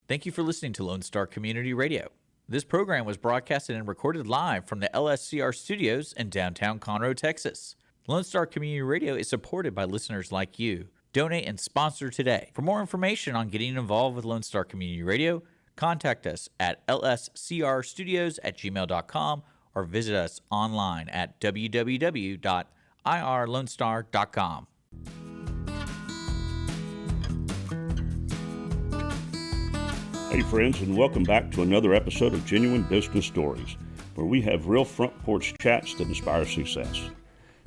Thank you for listening to Lone Star Community Radio. This program was broadcasted and recorded live from the LSCR studios in downtown Conroe, Texas. Lone Star Community Radio is supported by listeners like you. Donate and sponsor today. For more information on getting involved with Lone Star Community Radio, contact us at lscrstudios@gmail.com or visit us online at www.irlonestar.com. Hey friends, and welcome back to another episode of Genuine Business Stories, where we have real front porch chats that inspire success.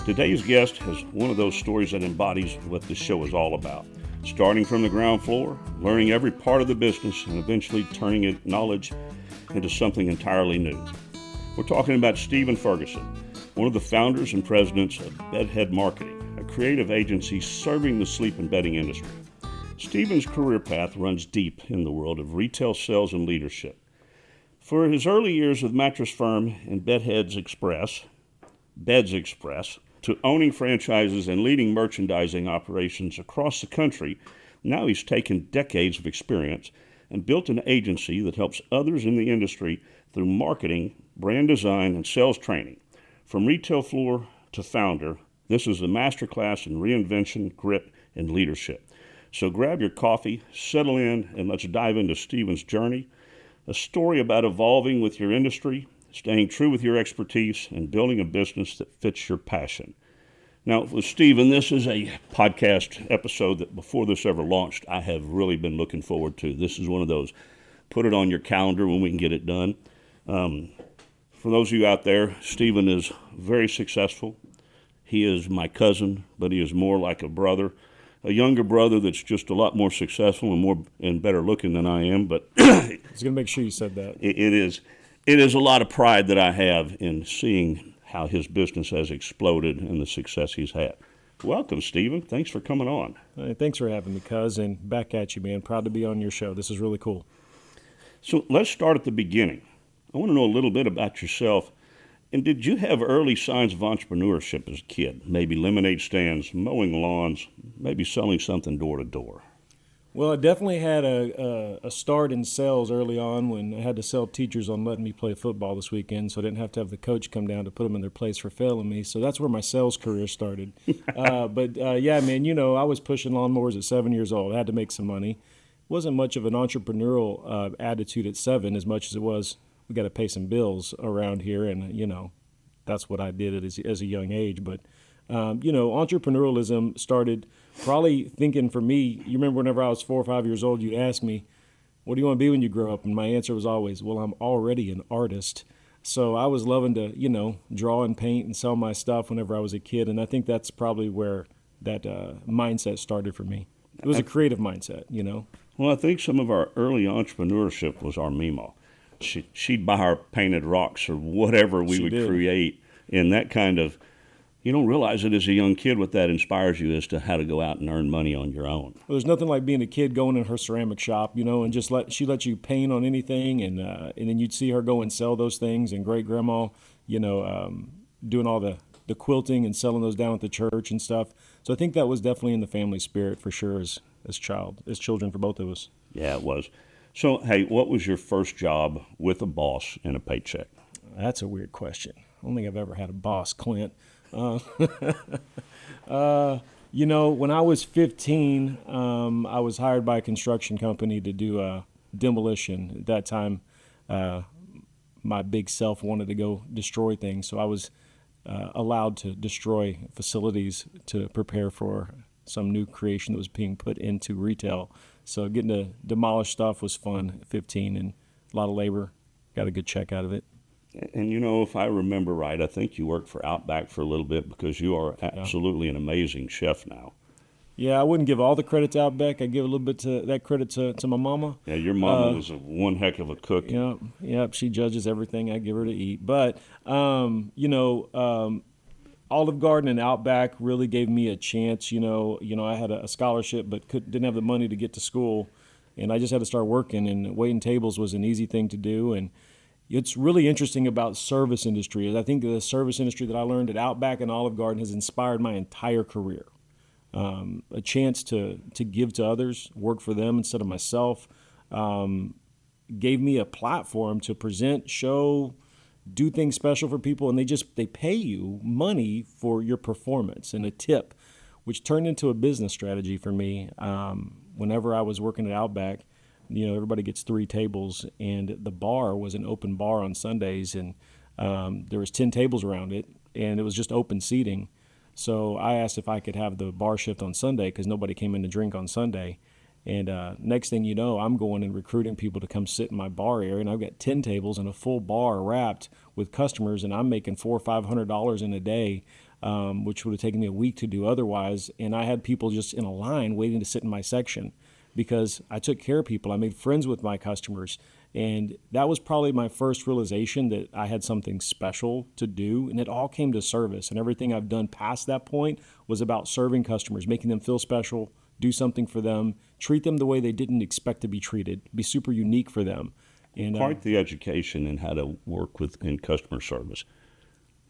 Today's guest has one of those stories that embodies what this show is all about. Starting from the ground floor, learning every part of the business, and eventually turning it knowledge into something entirely new. We're talking about Stephen Ferguson, one of the founders and presidents of Bedhead Marketing, a creative agency serving the sleep and bedding industry. Stephen's career path runs deep in the world of retail sales and leadership. For his early years with mattress firm and Beds Express, to owning franchises and leading merchandising operations across the country, now he's taken decades of experience and built an agency that helps others in the industry through marketing, brand design, and sales training. From retail floor to founder, this is a masterclass in reinvention, grit, and leadership. So grab your coffee, settle in, and let's dive into Stephen's journey, a story about evolving with your industry, staying true with your expertise, and building a business that fits your passion. Now, with Stephen, this is a podcast episode that before this ever launched, I have really been looking forward to. This is one of those, put it on your calendar when we can get it done. For those of you out there, Stephen is very successful. He is my cousin, but he is more like a brother. A younger brother that's just a lot more successful and better looking than I am, but I was going to make sure you said that. It is a lot of pride that I have in seeing how his business has exploded and the success he's had. Welcome, Stephen. Thanks for coming on. Thanks for having me, cuz, and back at you, man. Proud to be on your show. This is really cool. So let's start at the beginning. I want to know a little bit about yourself. And did you have early signs of entrepreneurship as a kid? Maybe lemonade stands, mowing lawns, maybe selling something door to door? Well, I definitely had a start in sales early on when I had to sell teachers on letting me play football this weekend, so I didn't have to have the coach come down to put them in their place for failing me. So that's where my sales career started. Yeah, man, I was pushing lawnmowers at 7 years old. I had to make some money. Wasn't much of an entrepreneurial attitude at 7 as much as it was, we got to pay some bills around here, and that's what I did as a young age. But entrepreneurialism started probably thinking for me. You remember whenever I was 4 or 5 years old, you'd ask me, "What do you want to be when you grow up?" And my answer was always, "Well, I'm already an artist." So I was loving to draw and paint and sell my stuff whenever I was a kid, and I think that's probably where that mindset started for me. It was a creative mindset, Well, I think some of our early entrepreneurship was our Mima. She'd buy our painted rocks or whatever we would create, and that kind of, you don't realize it as a young kid what that inspires you as to how to go out and earn money on your own. Well, there's nothing like being a kid going in her ceramic shop, and just she let you paint on anything, and then you'd see her go and sell those things, and great grandma, doing all the quilting and selling those down at the church and stuff. So I think that was definitely in the family spirit for sure as children for both of us. Yeah, it was. So, hey, what was your first job with a boss and a paycheck? That's a weird question. I don't think I've ever had a boss, Clint. When I was 15, I was hired by a construction company to do demolition. At that time, my big self wanted to go destroy things, so I was allowed to destroy facilities to prepare for some new creation that was being put into retail. So getting to demolish stuff was fun at 15 and a lot of labor. Got a good check out of it. And if I remember right, I think you worked for Outback for a little bit because you are absolutely an amazing chef now. Yeah, I wouldn't give all the credit to Outback. I'd give a little bit to that credit to my mama. Yeah, your mama was one heck of a cook. Yep, she judges everything I give her to eat. But, Olive Garden and Outback really gave me a chance. I had a scholarship but didn't have the money to get to school, and I just had to start working, and waiting tables was an easy thing to do. And it's really interesting about service industry. I think the service industry that I learned at Outback and Olive Garden has inspired my entire career. A chance to give to others, work for them instead of myself, gave me a platform to present, show, do things special for people, and they pay you money for your performance and a tip, which turned into a business strategy for me. Whenever I was working at Outback, everybody gets 3 tables, and the bar was an open bar on Sundays, and there was 10 tables around it, and it was just open seating. So I asked if I could have the bar shift on Sunday because nobody came in to drink on Sunday. And next thing you know, I'm going and recruiting people to come sit in my bar area, and I've got 10 tables and a full bar wrapped with customers, and I'm making $400 or $500 in a day, which would have taken me a week to do otherwise. And I had people just in a line waiting to sit in my section because I took care of people. I made friends with my customers, and that was probably my first realization that I had something special to do, and it all came to service. And everything I've done past that point was about serving customers, making them feel special, do something for them, treat them the way they didn't expect to be treated, be super unique for them. And Quite the education in how to work in customer service.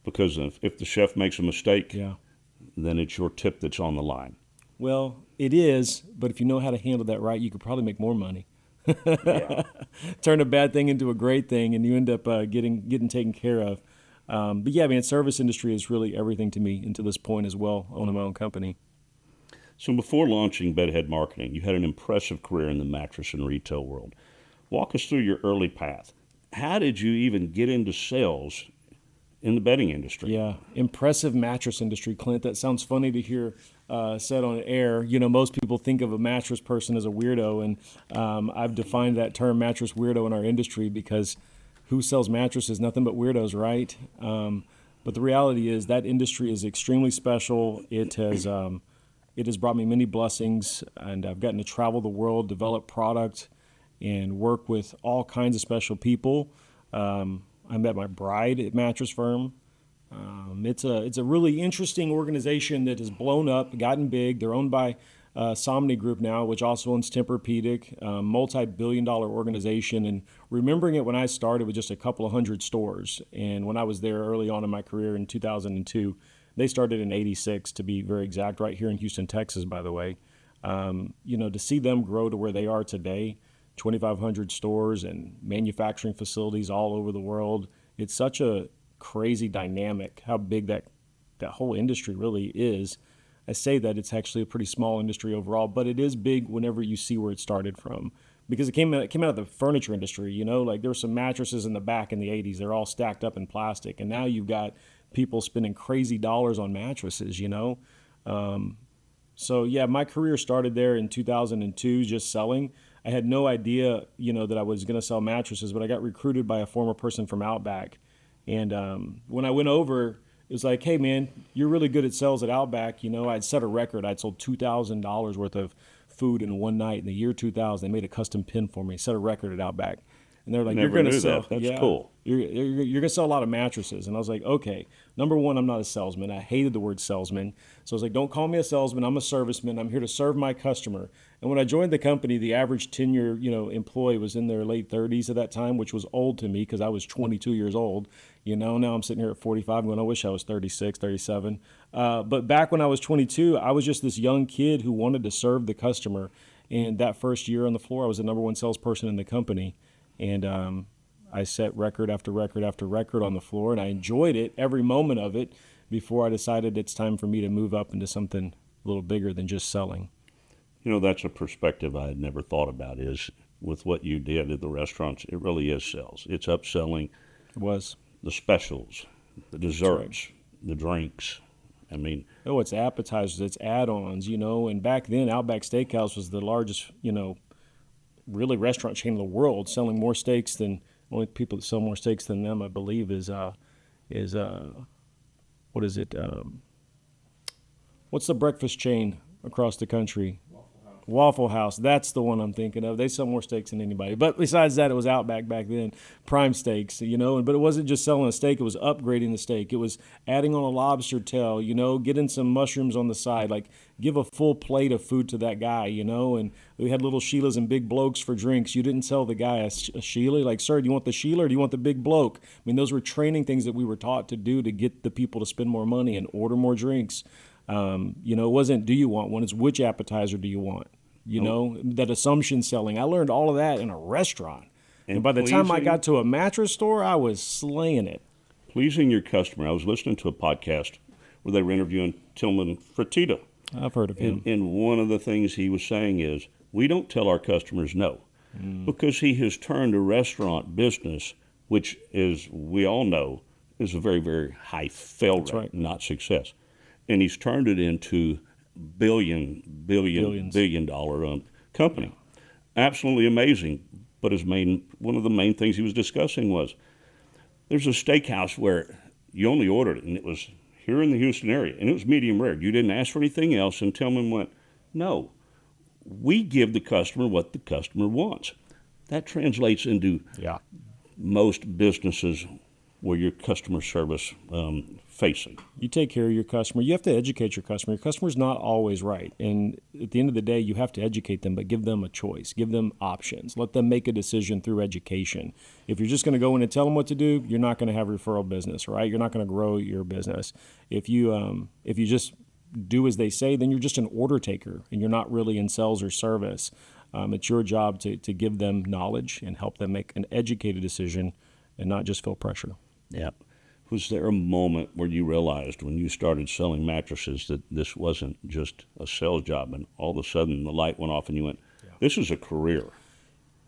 Because if the chef makes a mistake, then it's your tip that's on the line. Well, it is, but if you know how to handle that right, you could probably make more money. Turn a bad thing into a great thing, and you end up getting taken care of. But yeah, service industry is really everything to me, and to this point as well, owning my own company. So before launching Bedhead Marketing, you had an impressive career in the mattress and retail world. Walk us through your early path. How did you even get into sales in the bedding industry? Yeah, impressive mattress industry, Clint. That sounds funny to hear said on air. Most people think of a mattress person as a weirdo, and I've defined that term mattress weirdo in our industry because who sells mattresses? Nothing but weirdos, right? But the reality is that industry is extremely special. It has brought me many blessings, and I've gotten to travel the world, develop product, and work with all kinds of special people. I met my bride at Mattress Firm. It's a really interesting organization that has blown up, gotten big. They're owned by Somni Group now, which also owns Tempur-Pedic, multi-billion-dollar organization. And remembering it when I started with just a couple of hundred stores, and when I was there early on in my career in 2002. They started in 86, to be very exact, right here in Houston, Texas, by the way. To see them grow to where they are today, 2,500 stores and manufacturing facilities all over the world, it's such a crazy dynamic how big that whole industry really is. I say that it's actually a pretty small industry overall, but it is big whenever you see where it started from. Because it came out of the furniture industry, like there were some mattresses in the back in the 80s. They're all stacked up in plastic. And now you've got people spending crazy dollars on mattresses, So yeah, my career started there in 2002, just selling. I had no idea, that I was going to sell mattresses, but I got recruited by a former person from Outback. And when I went over, it was like, hey man, you're really good at sales at Outback. I'd set a record. I'd sold $2,000 worth of food in one night in the year 2000. They made a custom pin for me, set a record at Outback. And they're like, Never you're going to knew sell. That. That's cool. You're going to sell a lot of mattresses. And I was like, okay, number one, I'm not a salesman. I hated the word salesman. So I was like, don't call me a salesman. I'm a serviceman. I'm here to serve my customer. And when I joined the company, the average tenure, employee was in their late 30s at that time, which was old to me because I was 22 years old. Now I'm sitting here at 45 going, I wish I was 36, 37. But back when I was 22, I was just this young kid who wanted to serve the customer. And that first year on the floor, I was the number one salesperson in the company. And I set record after record after record on the floor, and I enjoyed it, every moment of it, before I decided it's time for me to move up into something a little bigger than just selling. That's a perspective I had never thought about, is with what you did at the restaurants, it really is sales. It's upselling. It was. The specials, the desserts, the drinks. It's appetizers, it's add-ons, and back then Outback Steakhouse was the largest, really restaurant chain in the world, selling more steaks than only people that sell more steaks than them, I believe, is what is it? What's the breakfast chain across the country? Waffle House. That's the one I'm thinking of. They sell more steaks than anybody. But besides that, it was Outback back then, prime steaks, but it wasn't just selling a steak. It was upgrading the steak. It was adding on a lobster tail, getting some mushrooms on the side, like give a full plate of food to that guy, and we had little Sheilas and big blokes for drinks. You didn't sell the guy a Sheila. Like, sir, do you want the Sheila or do you want the big bloke? Those were training things that we were taught to do to get the people to spend more money and order more drinks. It wasn't, do you want one? It's which appetizer do you want? that assumption selling. I learned all of that in a restaurant. And by the time I pleasing- got to a mattress store, I was slaying it. Pleasing your customer. I was listening to a podcast where they were interviewing Tillman Fertitta. I've heard of him. And one of the things he was saying is, we don't tell our customers no, because he has turned a restaurant business, which, as we all know, is a very, very high fail rate, right. not success. And he's turned it into billion dollar company. Absolutely amazing. But one of the main things he was discussing was, there's a steakhouse where you only ordered it, and it was here in the Houston area, and it was medium rare. You didn't ask for anything else, and Tillman went, no, we give the customer what the customer wants. That translates into most businesses where your customer service facing. You take care of your customer. You have to educate your customer. Your customer's not always right. And at the end of the day, you have to educate them, but give them a choice. Give them options. Let them make a decision through education. If you're just going to go in and tell them what to do, you're not going to have referral business, right? You're not going to grow your business. If you just do as they say, then you're just an order taker, and you're not really in sales or service. It's your job to give them knowledge and help them make an educated decision and not just feel pressure. Yep. Was there a moment where you realized when you started selling mattresses that this wasn't just a sales job, and all of a sudden the light went off and you went, this is a career?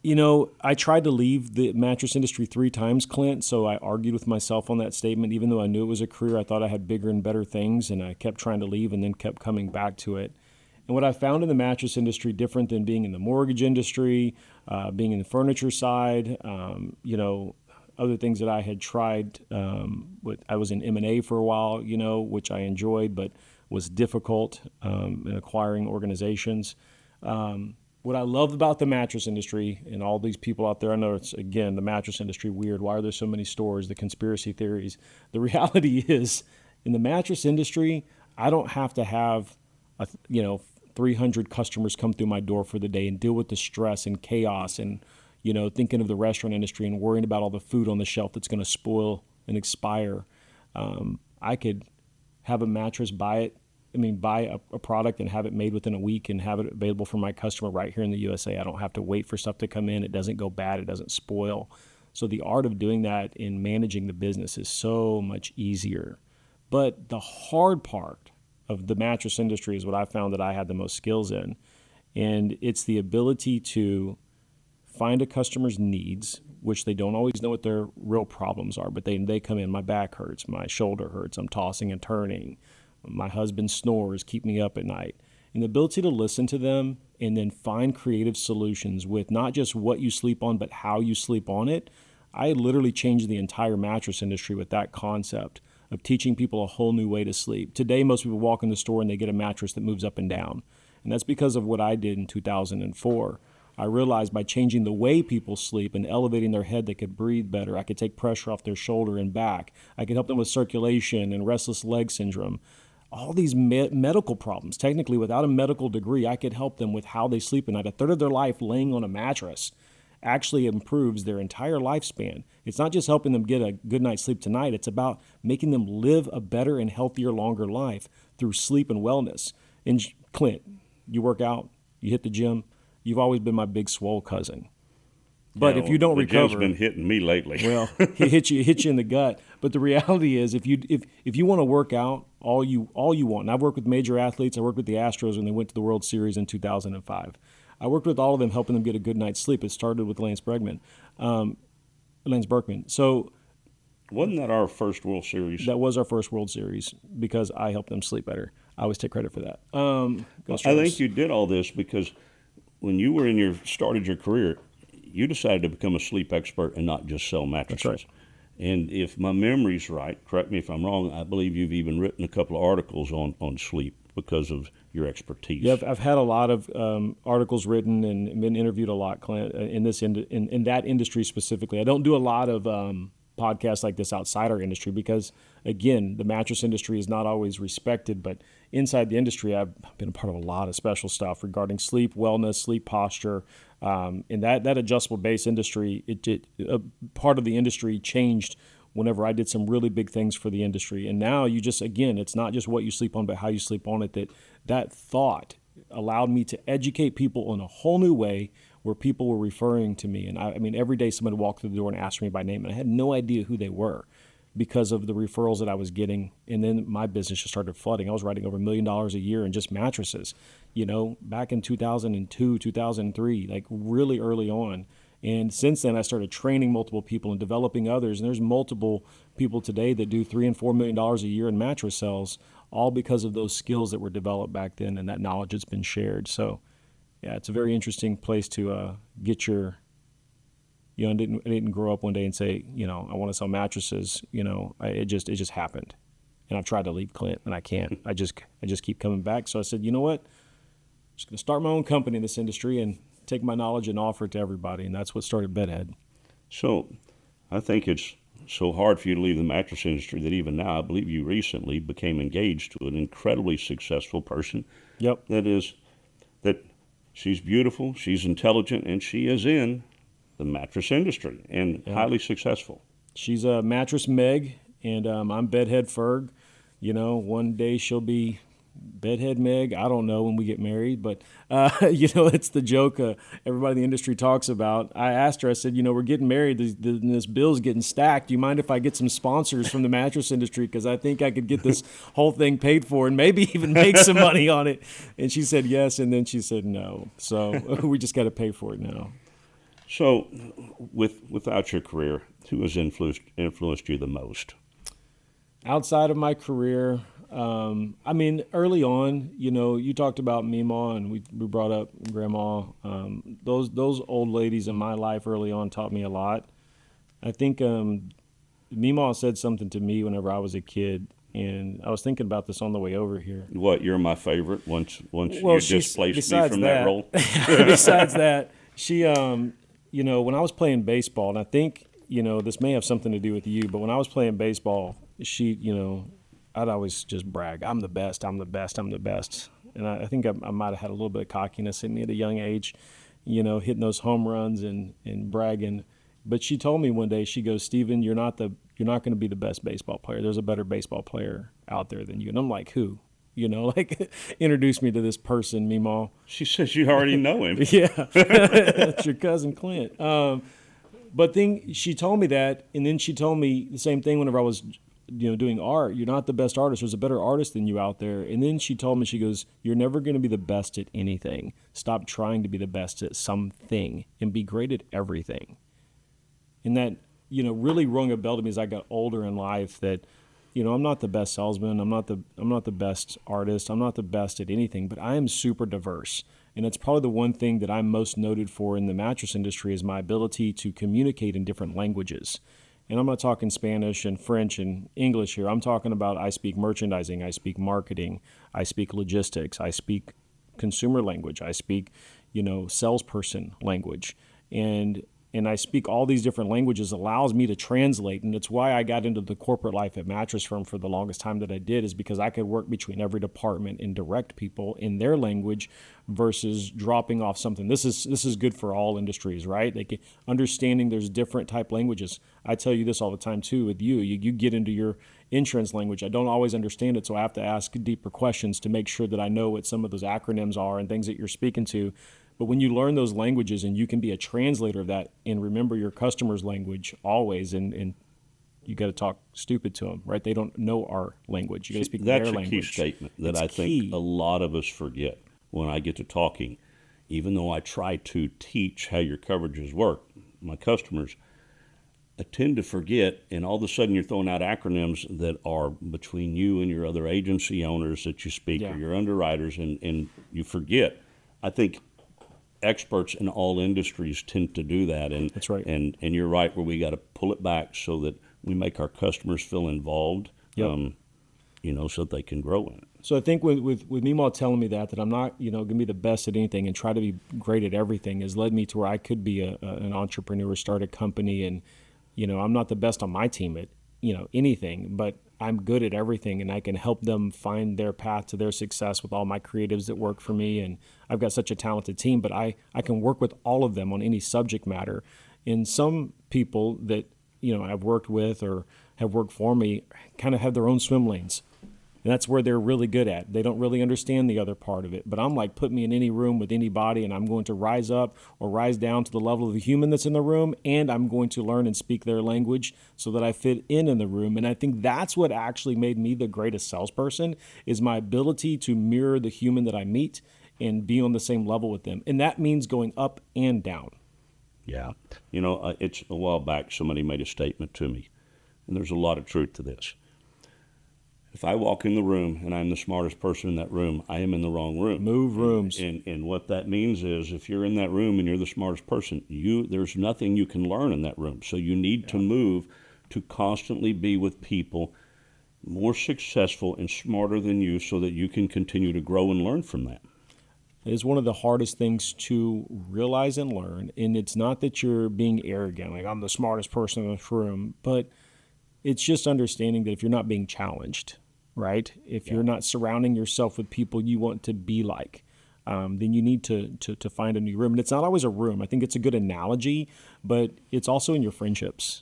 I tried to leave the mattress industry 3 times, Clint, so I argued with myself on that statement. Even though I knew it was a career, I thought I had bigger and better things, and I kept trying to leave and then kept coming back to it. And what I found in the mattress industry, different than being in the mortgage industry, being in the furniture side, other things that I had tried. I was in M&A for a while, which I enjoyed, but was difficult in acquiring organizations. What I love about the mattress industry and all these people out there, I know it's, again, the mattress industry weird. Why are there so many stores? The conspiracy theories. The reality is, in the mattress industry, I don't have to have 300 customers come through my door for the day and deal with the stress and chaos and thinking of the restaurant industry and worrying about all the food on the shelf that's going to spoil and expire. I could have a mattress, buy a product and have it made within a week and have it available for my customer right here in the USA. I don't have to wait for stuff to come in. It doesn't go bad. It doesn't spoil. So the art of doing that in managing the business is so much easier. But the hard part of the mattress industry is what I found that I had the most skills in. And it's the ability to find a customer's needs, which they don't always know what their real problems are, but they come in, my back hurts, my shoulder hurts, I'm tossing and turning, my husband snores, keep me up at night. And the ability to listen to them and then find creative solutions with not just what you sleep on, but how you sleep on it. I literally changed the entire mattress industry with that concept of teaching people a whole new way to sleep. Today, most people walk in the store and they get a mattress that moves up and down. And that's because of what I did in 2004. I realized by changing the way people sleep and elevating their head, they could breathe better. I could take pressure off their shoulder and back. I could help them with circulation and restless leg syndrome. All these medical problems. Technically, without a medical degree, I could help them with how they sleep at night. A third of their life laying on a mattress actually improves their entire lifespan. It's not just helping them get a good night's sleep tonight. It's about making them live a better and healthier, longer life through sleep and wellness. And Clint, you work out, you hit the gym. You've always been my big swole cousin. But if you don't recover, the gym's been hitting me lately. Well, he hit you in the gut. But the reality is, if you want to work out, all you want. And I've worked with major athletes. I worked with the Astros when they went to the World Series in 2005. I worked with all of them, helping them get a good night's sleep. It started with Lance Berkman. So, wasn't that our first World Series? That was our first World Series because I helped them sleep better. I always take credit for that. I think you did all this because when you were started your career, you decided to become a sleep expert and not just sell mattresses. That's right. And if my memory's right, correct me if I'm wrong, I believe you've even written a couple of articles on sleep because of your expertise. Yeah, I've had a lot of articles written and been interviewed a lot, Clint, in that industry specifically. I don't do a lot of podcasts like this outside our industry because, again, the mattress industry is not always respected, but inside the industry, I've been a part of a lot of special stuff regarding sleep, wellness, sleep posture. In that adjustable base industry, part of the industry changed whenever I did some really big things for the industry. And now it's not just what you sleep on, but how you sleep on it. That thought allowed me to educate people in a whole new way where people were referring to me. And I mean, every day somebody walked through the door and asked me by name, and I had no idea who they were because of the referrals that I was getting. And then my business just started flooding. I was writing over $1 million a year in just mattresses, back in 2002, 2003, like really early on. And since then, I started training multiple people and developing others. And there's multiple people today that do $3 and $4 million a year in mattress sales, all because of those skills that were developed back then and that knowledge that's been shared. So, yeah, it's a very interesting place to get your. I didn't grow up one day and say, I want to sell mattresses. It just happened, and I've tried to leave Clint, and I can't. I just keep coming back. So I said, you know what? I'm just going to start my own company in this industry and take my knowledge and offer it to everybody, and that's what started Bedhead. So I think it's so hard for you to leave the mattress industry that even now, I believe you recently became engaged to an incredibly successful person. Yep. That she's beautiful, she's intelligent, and she is in the mattress industry and highly successful. She's a mattress Meg, and I'm Bedhead Ferg. One day she'll be Bedhead Meg. I don't know when we get married, but it's the joke everybody in the industry talks about. I asked her, I said, we're getting married. This bill's getting stacked. Do you mind if I get some sponsors from the mattress industry? Because I think I could get this whole thing paid for and maybe even make some money on it. And she said yes, and then she said no. So we just got to pay for it now. So without your career, who has influenced you the most? Outside of my career, early on, you talked about Meemaw, and we brought up Grandma. Those old ladies in my life early on taught me a lot. I think Meemaw said something to me whenever I was a kid, and I was thinking about this on the way over here. What, you're my favorite once you displaced me from that role? Besides that, she, when I was playing baseball, and I think, this may have something to do with you, but when I was playing baseball, she, I'd always just brag, I'm the best. And I think I might have had a little bit of cockiness in me at a young age, hitting those home runs and bragging. But she told me one day, she goes, Steven, you're not going to be the best baseball player. There's a better baseball player out there than you. And I'm like, who? Introduce me to this person, Meemaw. She says you already know him. Yeah, it's your cousin Clint. But then she told me that, and then she told me the same thing whenever I was doing art. You're not the best artist. There's a better artist than you out there. And then she told me, she goes, you're never going to be the best at anything. Stop trying to be the best at something and be great at everything. And that, really rung a bell to me as I got older in life that, I'm not the best salesman. I'm not the best artist. I'm not the best at anything, but I am super diverse. And it's probably the one thing that I'm most noted for in the mattress industry is my ability to communicate in different languages. And I'm not talking Spanish and French and English here. I'm talking about I speak merchandising, I speak marketing, I speak logistics, I speak consumer language, I speak, salesperson language. And I speak all these different languages, allows me to translate. And it's why I got into the corporate life at Mattress Firm for the longest time that I did, is because I could work between every department and direct people in their language versus dropping off something. This is good for all industries, right? Understanding there's different type languages. I tell you this all the time too with you. You get into your insurance language. I don't always understand it, so I have to ask deeper questions to make sure that I know what some of those acronyms are and things that you're speaking to. But when you learn those languages and you can be a translator of that and remember your customer's language always, and you got to talk stupid to them, right? They don't know our language. You got to speak their language. That's a key statement that I think a lot of us forget when I get to talking. Even though I try to teach how your coverages work, my customers, I tend to forget, and all of a sudden you're throwing out acronyms that are between you and your other agency owners that you speak or your underwriters, and you forget. I think experts in all industries tend to do that, and that's right. And you're right, where we got to pull it back so that we make our customers feel involved, so that they can grow in it. So I think with Meemaw telling me that I'm not going to be the best at anything and try to be great at everything has led me to where I could be an entrepreneur, start a company, and I'm not the best on my team at anything, but I'm good at everything, and I can help them find their path to their success with all my creatives that work for me. And I've got such a talented team, but I can work with all of them on any subject matter. And some people that I've worked with or have worked for me kind of have their own swim lanes. And that's where they're really good at. They don't really understand the other part of it. But I'm like, put me in any room with anybody, and I'm going to rise up or rise down to the level of the human that's in the room, and I'm going to learn and speak their language so that I fit in the room. And I think that's what actually made me the greatest salesperson, is my ability to mirror the human that I meet and be on the same level with them. And that means going up and down. Yeah. It's a while back somebody made a statement to me, and there's a lot of truth to this. If I walk in the room and I'm the smartest person in that room, I am in the wrong room. Move rooms. And what that means is, if you're in that room and you're the smartest person, there's nothing you can learn in that room. So you need to move to constantly be with people more successful and smarter than you, so that you can continue to grow and learn from that. It is one of the hardest things to realize and learn. And it's not that you're being arrogant, like I'm the smartest person in this room, but it's just understanding that if you're not being challenged, right? If you're not surrounding yourself with people you want to be like, then you need to find a new room. And it's not always a room. I think it's a good analogy, but it's also in your friendships,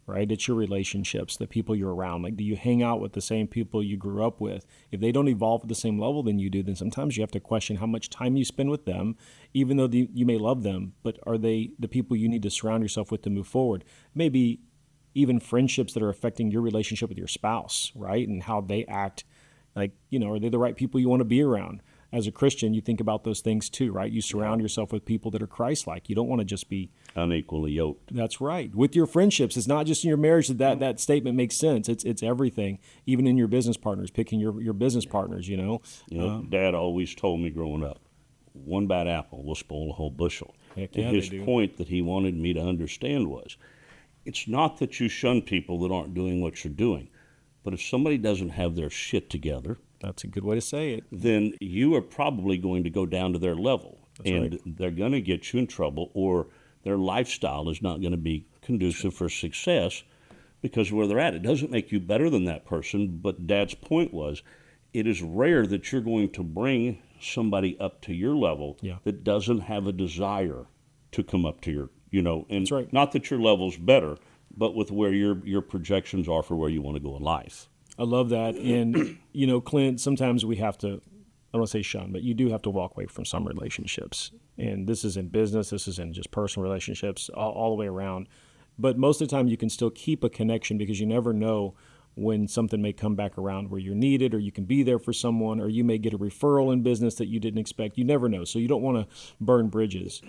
right? It's your relationships, the people you're around. Like, do you hang out with the same people you grew up with? If they don't evolve at the same level than you do, then sometimes you have to question how much time you spend with them, even though you may love them, but are they the people you need to surround yourself with to move forward? Maybe even friendships that are affecting your relationship with your spouse, right? And how they act, like, are they the right people you want to be around? As a Christian, you think about those things too, right? You surround yourself with people that are Christ-like. You don't want to just be unequally yoked. That's right. With your friendships, it's not just in your marriage that statement makes sense. It's everything, even in your business partners, picking your business partners, Dad always told me growing up, one bad apple will spoil a whole bushel. Heck And yeah, his they do. point that he wanted me to understand was, it's not that you shun people that aren't doing what you're doing, but if somebody doesn't have their shit together, That's a good way to say it. then you are probably going to go down to their level. That's and right. They're going to get you in trouble, or their lifestyle is not going to be conducive for success because of where they're at. It doesn't make you better than that person, but Dad's point was, it is rare that you're going to bring somebody up to your level that doesn't have a desire to come up to your, and That's right. not that your level's better, but with where your projections are for where you want to go in life. I love that. And, Clint, sometimes we have to, I don't want to say shun, but you do have to walk away from some relationships. And this is in business, this is in just personal relationships, all the way around. But most of the time you can still keep a connection, because you never know when something may come back around where you're needed, or you can be there for someone, or you may get a referral in business that you didn't expect. You never know. So you don't want to burn bridges.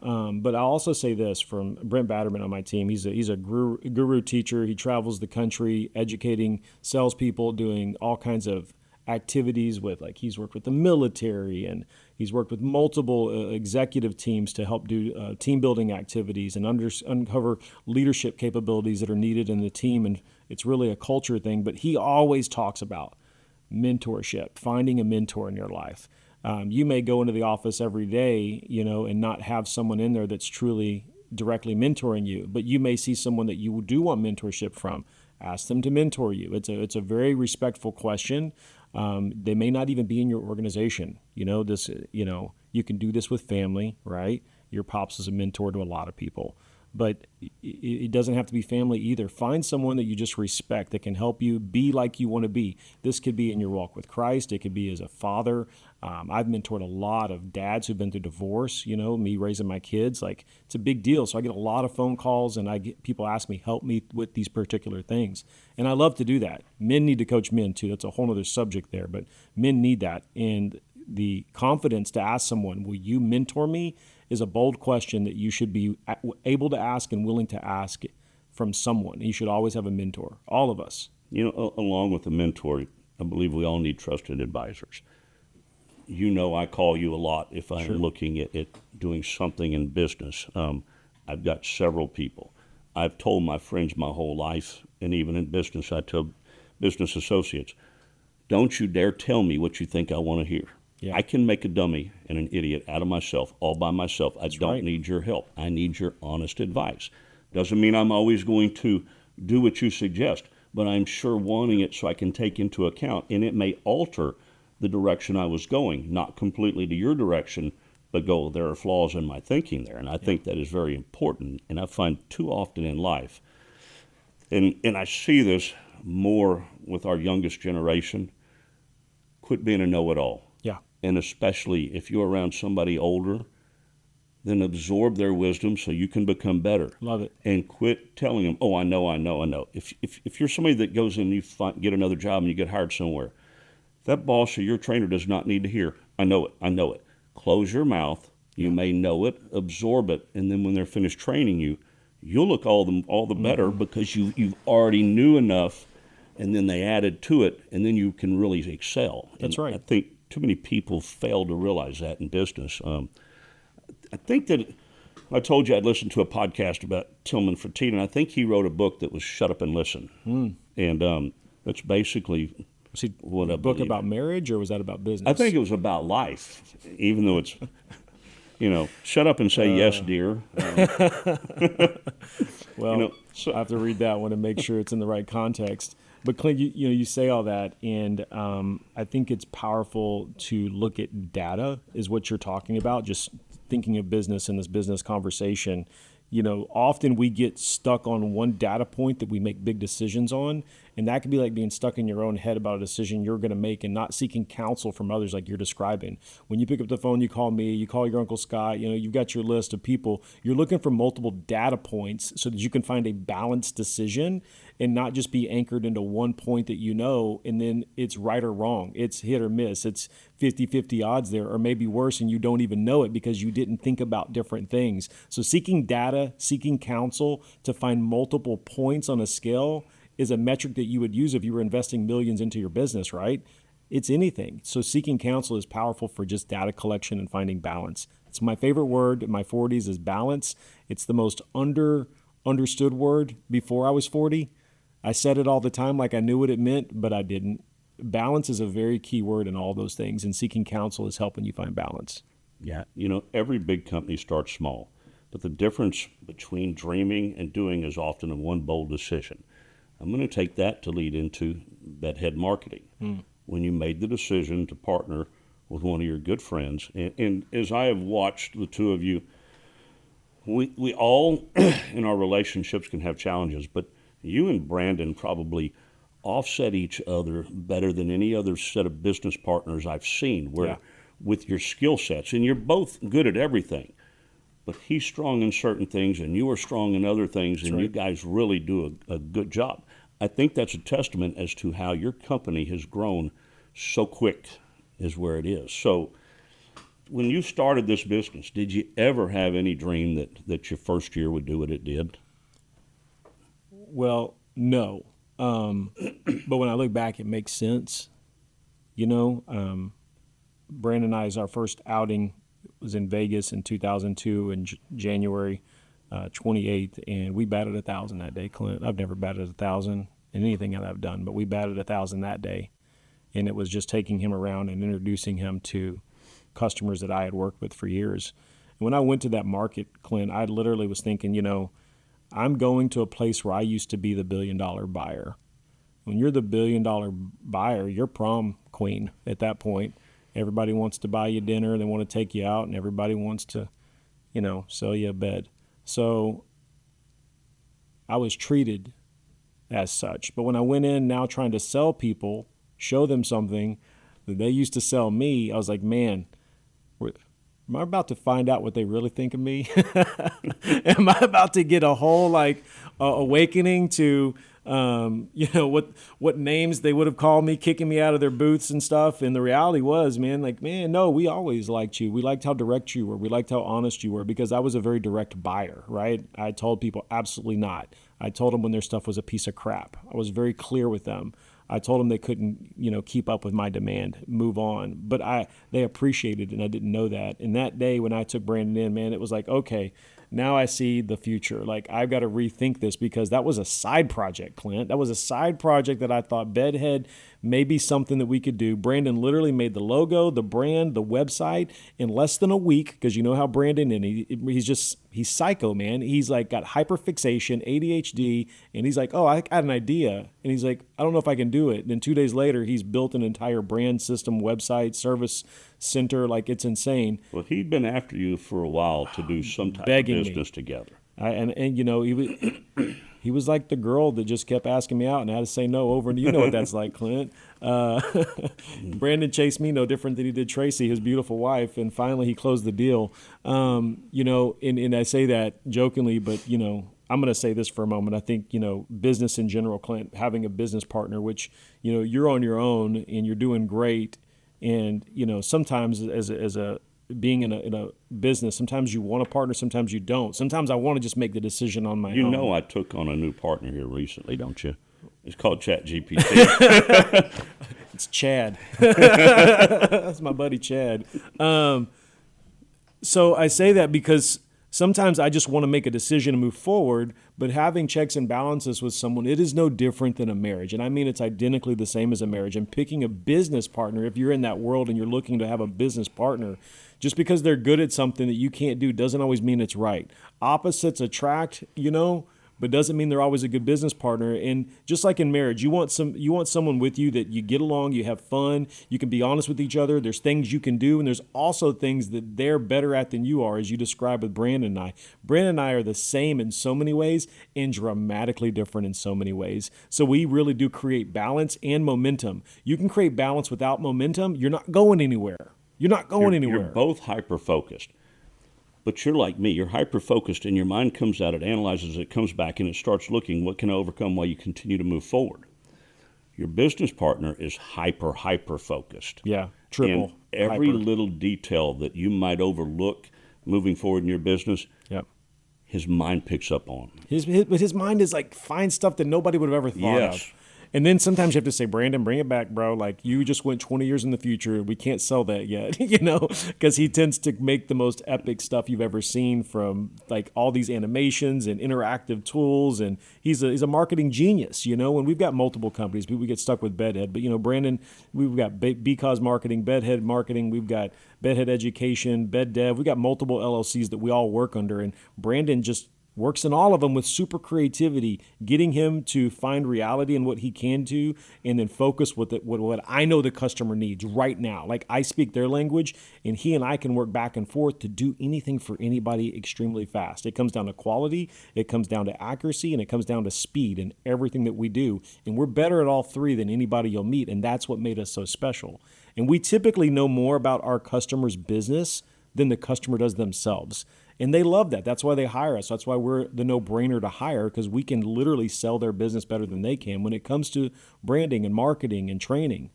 But I'll also say this from Brent Batterman on my team. He's a guru teacher. He travels the country educating salespeople, doing all kinds of activities with, like, he's worked with the military, and he's worked with multiple executive teams to help do team building activities and uncover leadership capabilities that are needed in the team. And it's really a culture thing, but he always talks about mentorship, finding a mentor in your life. You may go into the office every day, and not have someone in there that's truly directly mentoring you, but you may see someone that you do want mentorship from. Ask them to mentor you. It's a very respectful question. They may not even be in your organization. You can do this with family, right? Your pops is a mentor to a lot of people, but it doesn't have to be family either. Find someone that you just respect that can help you be like you want to be. This could be in your walk with Christ. It could be as a father. I've mentored a lot of dads who've been through divorce, me raising my kids. Like, it's a big deal. So I get a lot of phone calls, and I get people ask me, help me with these particular things. And I love to do that. Men need to coach men too. That's a whole other subject there, but men need that. And the confidence to ask someone, will you mentor me, is a bold question that you should be able to ask and willing to ask from someone. You should always have a mentor, all of us. Along with a mentor, I believe we all need trusted advisors. I call you a lot if I'm looking at doing something in business. I've got several people. I've told my friends my whole life, and even in business, I tell business associates, don't you dare tell me what you think I want to hear. Yeah. I can make a dummy and an idiot out of myself all by myself. I don't need your help. I need your honest advice. Doesn't mean I'm always going to do what you suggest, but I'm sure wanting it so I can take into account, and it may alter the direction I was going, not completely to your direction, but there are flaws in my thinking there. And I think that is very important. And I find too often in life, and I see this more with our youngest generation, quit being a know-it-all. Yeah. And especially if you're around somebody older, then absorb their wisdom so you can become better. Love it. And quit telling them, oh, I know. If you're somebody that goes in and you get another job and you get hired somewhere, that boss or your trainer does not need to hear, I know it. Close your mouth. You may know it, absorb it, and then when they're finished training you, you'll look all the better because you've already knew enough, and then they added to it, and then you can really excel. That's and right. I think too many people fail to realize that in business. I think that I told you I'd listened to a podcast about Tillman Fertitta, and I think he wrote a book that was Shut Up and Listen. And that's basically what I a book believe. about marriage, or was that about business? I think it was about life, even though it's, shut up and say yes, dear. Well, I have to read that one and make sure it's in the right context. But Clint, you say all that, and I think it's powerful to look at data, is what you're talking about, just thinking of business in this business conversation. Often we get stuck on one data point that we make big decisions on, and that could be like being stuck in your own head about a decision you're going to make and not seeking counsel from others like you're describing. When you pick up the phone, you call me, you call your Uncle Scott, you've got your list of people. You're looking for multiple data points so that you can find a balanced decision and not just be anchored into one point that and then it's right or wrong. It's hit or miss. It's 50-50 odds there, or maybe worse, and you don't even know it because you didn't think about different things. So seeking data, seeking counsel to find multiple points on a scale is a metric that you would use if you were investing millions into your business, right? It's anything. So seeking counsel is powerful for just data collection and finding balance. It's my favorite word in my 40s is balance. It's the most understood word before I was 40. I said it all the time like I knew what it meant, but I didn't. Balance is a very key word in all those things, and seeking counsel is helping you find balance. Yeah, every big company starts small, but the difference between dreaming and doing is often in one bold decision. I'm going to take that to lead into Bedhead marketing. When you made the decision to partner with one of your good friends, and as I have watched the two of you, we all in our relationships can have challenges, but you and Brandon probably offset each other better than any other set of business partners I've seen, where with your skill sets, and you're both good at everything, but he's strong in certain things and you are strong in other things. That's and right. You guys really do a good job. I think that's a testament as to how your company has grown so quick is where it is. So when you started this business, did you ever have any dream that your first year would do what it did? Well, no. But when I look back, it makes sense. Brandon and I's our first outing was in Vegas in 2002 in January 28th, and we batted 1,000 that day, Clint. I've never batted 1,000 in anything that I've done, but we batted 1,000 that day, and it was just taking him around and introducing him to customers that I had worked with for years. And when I went to that market, Clint, I literally was thinking, I'm going to a place where I used to be the $1 billion buyer. When you're the $1 billion buyer, you're prom queen at that point. Everybody wants to buy you dinner, they want to take you out, and everybody wants to, sell you a bed. So I was treated as such. But when I went in now trying to sell people, show them something that they used to sell me, I was like, man, am I about to find out what they really think of me? Am I about to get a whole awakening to what names they would have called me, kicking me out of their booths and stuff? And the reality was, no, we always liked you. We liked how direct you were. We liked how honest you were, because I was a very direct buyer, right? I told people absolutely not. I told them when their stuff was a piece of crap. I was very clear with them. I told them they couldn't, keep up with my demand, move on. But they appreciated it, and I didn't know that. And that day when I took Brandon in, man, it was like, okay, now I see the future. Like, I've got to rethink this, because that was a side project, Clint. That was a side project that I thought Bedhead may be something that we could do. Brandon literally made the logo, the brand, the website in less than a week, because you know how Brandon is. He's psycho, man. He's like got hyperfixation, ADHD, and he's like, oh, I got an idea. And he's like, I don't know if I can do it. And then 2 days later, he's built an entire brand system, website, service center. Like, it's insane. Well, he'd been after you for a while to do some type of business together. He He was like the girl that just kept asking me out, and I had to say no over. And you know what that's like, Clint. Brandon chased me no different than he did Tracy, his beautiful wife, and finally he closed the deal. And I say that jokingly, but I'm going to say this for a moment. I think business in general, Clint, having a business partner, which you're on your own and you're doing great, and sometimes as a being in a business, sometimes you want a partner, sometimes you don't. Sometimes I want to just make the decision on my own. You know, I took on a new partner here recently, don't you? It's called ChatGPT. It's Chad. That's my buddy Chad. So I say that because sometimes I just want to make a decision and move forward, but having checks and balances with someone, it is no different than a marriage. And I mean, it's identically the same as a marriage. And picking a business partner, if you're in that world and you're looking to have a business partner, just because they're good at something that you can't do doesn't always mean it's right. Opposites attract, but doesn't mean they're always a good business partner. And just like in marriage, you want someone with you that you get along, you have fun, you can be honest with each other. There's things you can do, and there's also things that they're better at than you are, as you described with Brandon and I. Brandon and I are the same in so many ways and dramatically different in so many ways. So we really do create balance and momentum. You can create balance without momentum. You're not going anywhere. You're both hyper-focused. But you're like me. You're hyper-focused, and your mind comes out, it analyzes, it comes back, and it starts looking, what can I overcome while you continue to move forward? Your business partner is hyper-focused. Yeah, triple. And every hyper. little detail that you might overlook moving forward in your business, Yep. his mind picks up on. His mind is like, find stuff that nobody would have ever thought Yes. of. And then sometimes you have to say, Brandon, bring it back, bro. Like, you just went 20 years in the future. We can't sell that yet, because he tends to make the most epic stuff you've ever seen, from like all these animations and interactive tools. And he's a marketing genius, and we've got multiple companies. We get stuck with Bedhead. But, Brandon, we've got Because Marketing, Bedhead Marketing. We've got Bedhead Education, Bed Dev. We've got multiple LLCs that we all work under. And Brandon just works in all of them with super creativity, getting him to find reality in what he can do, and then focus with what I know the customer needs right now. Like, I speak their language, and he and I can work back and forth to do anything for anybody extremely fast. It comes down to quality, it comes down to accuracy, and it comes down to speed in everything that we do. And we're better at all three than anybody you'll meet, and that's what made us so special. And we typically know more about our customer's business than the customer does themselves. And they love that. That's why they hire us. That's why we're the no-brainer to hire, because we can literally sell their business better than they can when it comes to branding and marketing and training.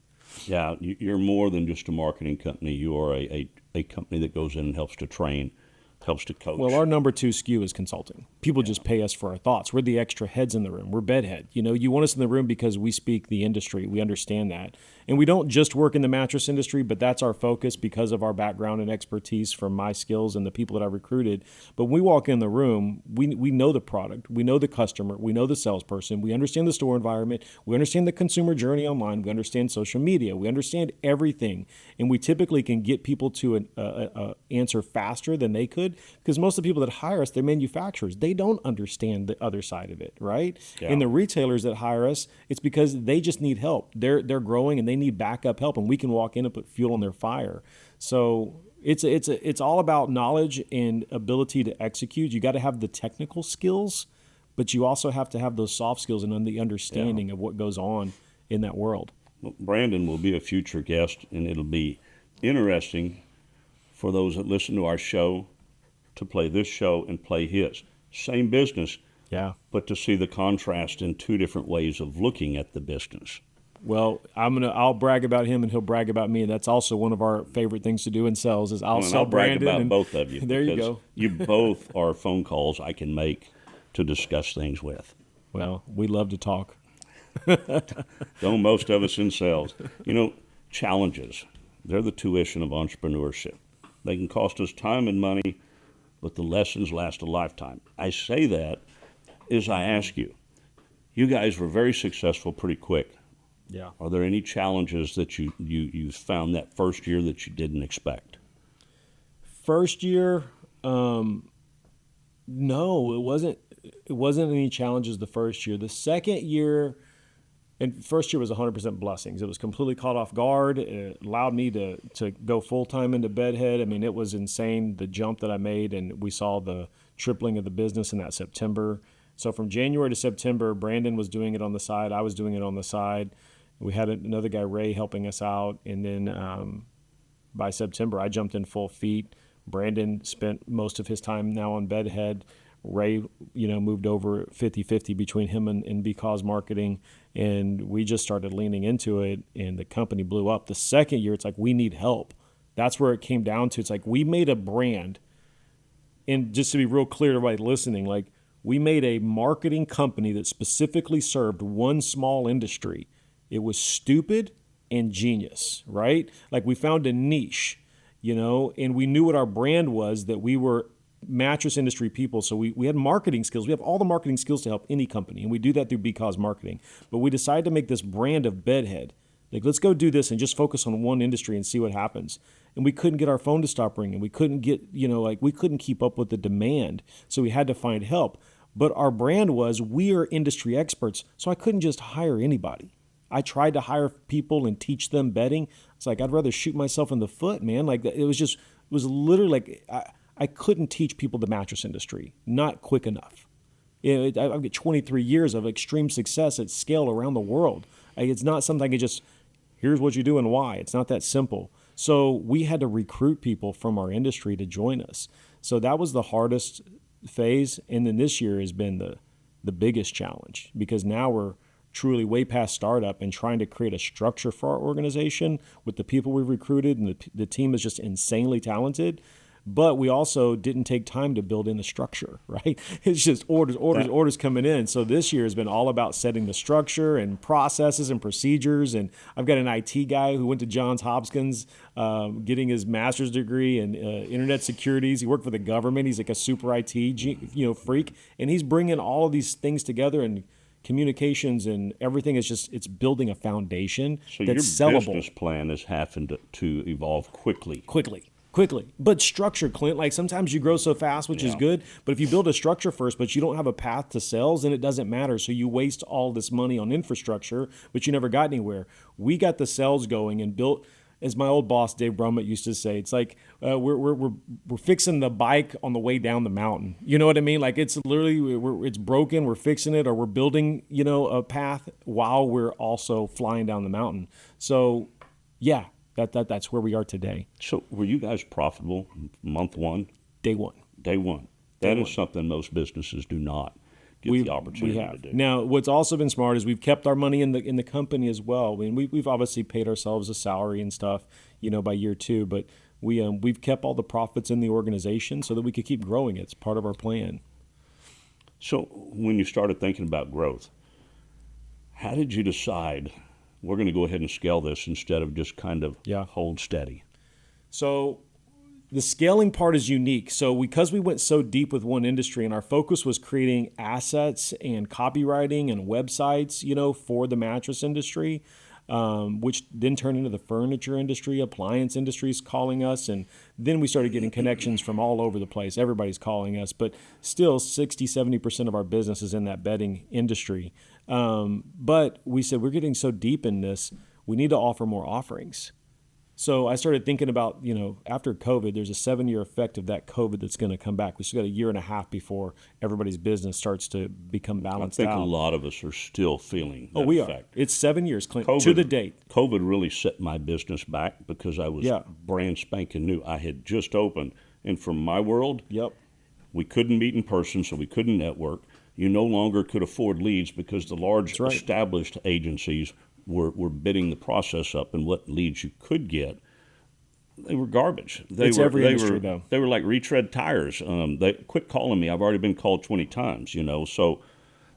Yeah, you're more than just a marketing company. You are a company that goes in and helps to train, helps to coach. Well, our number 2 SKU is consulting. People just pay us for our thoughts. We're the extra heads in the room. We're Bedhead. You want us in the room because we speak the industry. We understand that. And we don't just work in the mattress industry, but that's our focus because of our background and expertise from my skills and the people that I've recruited. But when we walk in the room, we know the product, we know the customer, we know the salesperson, we understand the store environment, we understand the consumer journey online, we understand social media, we understand everything. And we typically can get people to an answer faster than they could, because most of the people that hire us, they're manufacturers. They don't understand the other side of it, right? Yeah. And the retailers that hire us, it's because they just need help. They're growing and they need backup help, and we can walk in and put fuel on their fire. So it's all about knowledge and ability to execute. You got to have the technical skills, but you also have to have those soft skills and the understanding of what goes on in that world. Well, Brandon will be a future guest, and it'll be interesting for those that listen to our show to play this show and play his. Same business, Yeah. but to see the contrast in two different ways of looking at the business. Well, I'll brag about him and he'll brag about me. That's also one of our favorite things to do in sales is I'll sell brag Brandon. about And both of you. There you because go. You both are phone calls I can make to discuss things with. Well, we love to talk. Don't most of us in sales. Challenges, they're the tuition of entrepreneurship. They can cost us time and money, but the lessons last a lifetime. I say that as I ask you. You guys were very successful pretty quick. Yeah. Are there any challenges that you found that first year that you didn't expect? First year, no, it wasn't any challenges the first year. The second year, and first year was 100% blessings. It was completely caught off guard. It allowed me to go full-time into Bedhead. I mean, it was insane, the jump that I made, and we saw the tripling of the business in that September. So from January to September, Brandon was doing it on the side. I was doing it on the side. We had another guy, Ray, helping us out. And then by September, I jumped in full feet. Brandon spent most of his time now on Bedhead. Ray, moved over 50-50 between him and Because Marketing. And we just started leaning into it, and the company blew up. The second year, it's like, we need help. That's where it came down to. It's like, we made a brand. And just to be real clear to everybody listening, like, we made a marketing company that specifically served one small industry. It was stupid and genius, right? Like, we found a niche, and we knew what our brand was, that we were mattress industry people. So we had marketing skills. We have all the marketing skills to help any company, and we do that through Because Marketing. But we decided to make this brand of Bedhead. Like, let's go do this and just focus on one industry and see what happens. And we couldn't get our phone to stop ringing. We couldn't get, we couldn't keep up with the demand. So we had to find help. But our brand was, we are industry experts. So I couldn't just hire anybody. I tried to hire people and teach them bedding. It's like, I'd rather shoot myself in the foot, man. Like, it was literally like, I couldn't teach people the mattress industry, not quick enough. I've got 23 years of extreme success at scale around the world. It's not something I could just, here's what you do and why. It's not that simple. So we had to recruit people from our industry to join us. So that was the hardest phase. And then this year has been the biggest challenge, because now we're truly way past startup and trying to create a structure for our organization with the people we've recruited, and the team is just insanely talented. But we also didn't take time to build in the structure, right? It's just orders coming in. So this year has been all about setting the structure and processes and procedures. And I've got an IT guy who went to Johns Hopkins, getting his master's degree in internet securities. He worked for the government. He's like a super IT freak. And he's bringing all of these things together, and communications and everything is just, it's building a foundation that's sellable. Your business plan is having to evolve quickly. But structured, Clint. Like, sometimes you grow so fast, which is good, but if you build a structure first, but you don't have a path to sales, then it doesn't matter. So you waste all this money on infrastructure, but you never got anywhere. We got the sales going and built, as my old boss Dave Brummett used to say, it's like we're fixing the bike on the way down the mountain. You know what I mean? Like, it's literally, it's broken, we're fixing it, or we're building a path while we're also flying down the mountain. So yeah. That's where we are today. So were you guys profitable month one? Day one. That is something most businesses do not get the opportunity to do. Now, what's also been smart is we've kept our money in the company as well. I mean, we've obviously paid ourselves a salary and stuff, by year two, but we've kept all the profits in the organization so that we could keep growing. It's part of our plan. So when you started thinking about growth, how did you decide we're going to go ahead and scale this instead of just kind of hold steady? So the scaling part is unique. So because we went so deep with one industry, and our focus was creating assets and copywriting and websites, for the mattress industry, which then turned into the furniture industry, appliance industries calling us. And then we started getting connections from all over the place. Everybody's calling us, but still 60-70% of our business is in that bedding industry. But we said, we're getting so deep in this, we need to offer more offerings. So I started thinking about, after COVID, there's a 7-year effect of that COVID that's going to come back. We still got a year and a half before everybody's business starts to become balanced out. I think a lot of us are still feeling that we effect. Are. It's 7 years, Clint, to the date. COVID really set my business back because I was brand spanking new. I had just opened, and from my world, we couldn't meet in person, so we couldn't network. You no longer could afford leads because the large established agencies were bidding the process up, and what leads you could get, they were garbage. Every industry, though. They were like retread tires. They quit calling me. I've already been called 20 times, So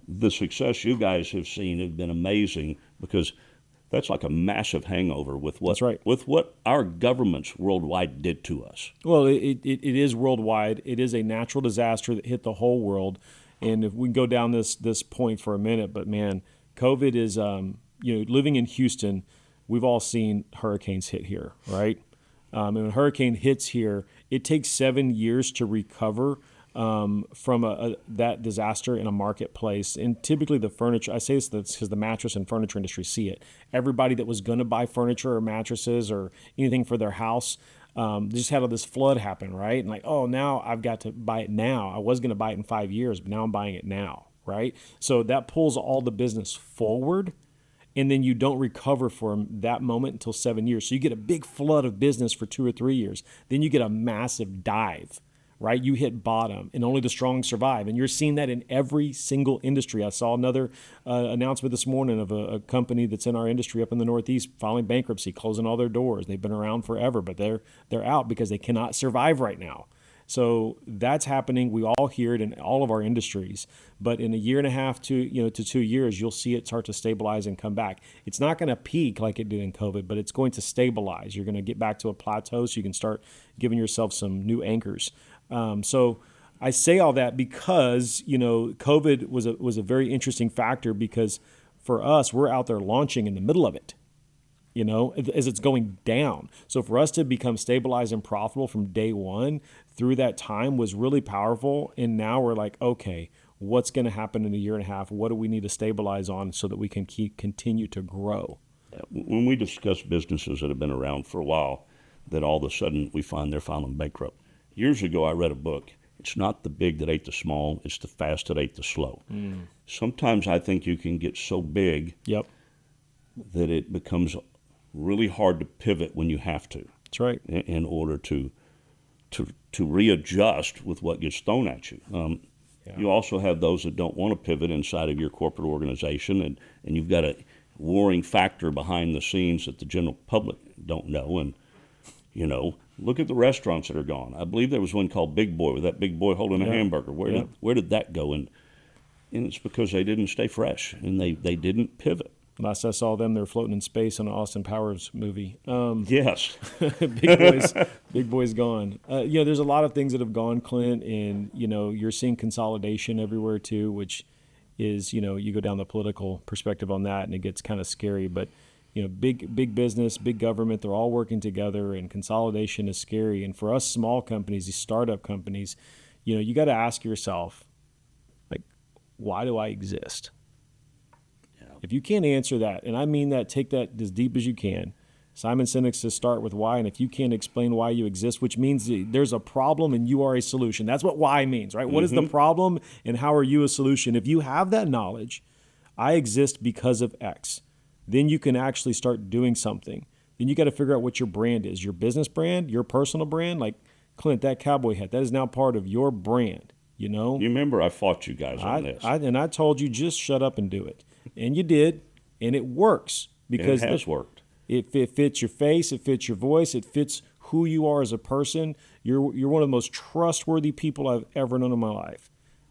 the success you guys have seen have been amazing, because that's like a massive hangover with what our governments worldwide did to us. Well, it is worldwide. It is a natural disaster that hit the whole world. And if we can go down this point for a minute, but man, COVID is, living in Houston, we've all seen hurricanes hit here, right? And when a hurricane hits here, it takes 7 years to recover from that disaster in a marketplace. And typically the furniture, I say this because the mattress and furniture industry see it. Everybody that was going to buy furniture or mattresses or anything for their house, they just had all this flood happen, right? And like, oh, now I've got to buy it now. I was going to buy it in 5 years, but now I'm buying it now. right? So that pulls all the business forward, and then you don't recover from that moment until 7 years. So you get a big flood of business for 2 or 3 years. Then you get a massive dive, right? You hit bottom, and only the strong survive. And you're seeing that in every single industry. I saw another announcement this morning of a company that's in our industry up in the Northeast filing bankruptcy, closing all their doors. They've been around forever, but they're out because they cannot survive right now. So that's happening. We all hear it in all of our industries. But in a year and a half to 2 years, you'll see it start to stabilize and come back. It's not going to peak like it did in COVID, but it's going to stabilize. You're going to get back to a plateau, so you can start giving yourself some new anchors. So I say all that because COVID was a very interesting factor, because for us, we're out there launching in the middle of it, as it's going down. So for us to become stabilized and profitable from day one through that time was really powerful. And now we're like, okay, what's going to happen in a year and a half? What do we need to stabilize on so that we can continue to grow? When we discuss businesses that have been around for a while, that all of a sudden we find they're filing bankrupt. Years ago, I read a book. It's not the big that ate the small, it's the fast that ate the slow. Sometimes I think you can get so big that it becomes really hard to pivot when you have to. That's right. In order to readjust with what gets thrown at you. You also have those that don't want to pivot inside of your corporate organization, and you've got a warring factor behind the scenes that the general public don't know. And, look at the restaurants that are gone. I believe there was one called Big Boy, with that big boy holding a hamburger. Where did that go? And it's because they didn't stay fresh, and they didn't pivot. Last I saw them, they were floating in space in an Austin Powers movie. Yes. Big Boy's gone. There's a lot of things that have gone, Clint, and, you're seeing consolidation everywhere too, which is, you go down the political perspective on that and it gets kind of scary. But, big business, big government, they're all working together, and consolidation is scary. And for us small companies, these startup companies, you got to ask yourself, like, why do I exist? If you can't answer that, and I mean that, take that as deep as you can. Simon Sinek says start with why, and if you can't explain why you exist, which means there's a problem and you are a solution. That's what why means, right? What is the problem and how are you a solution? If you have that knowledge, I exist because of X, then you can actually start doing something. Then you got to figure out what your brand is, your business brand, your personal brand. Like, Clint, that cowboy hat, that is now part of your brand, You remember I fought you guys on this. I told you, just shut up and do it. And you did, and it works because it has worked. It fits your face, it fits your voice, it fits who you are as a person. You're one of the most trustworthy people I've ever known in my life.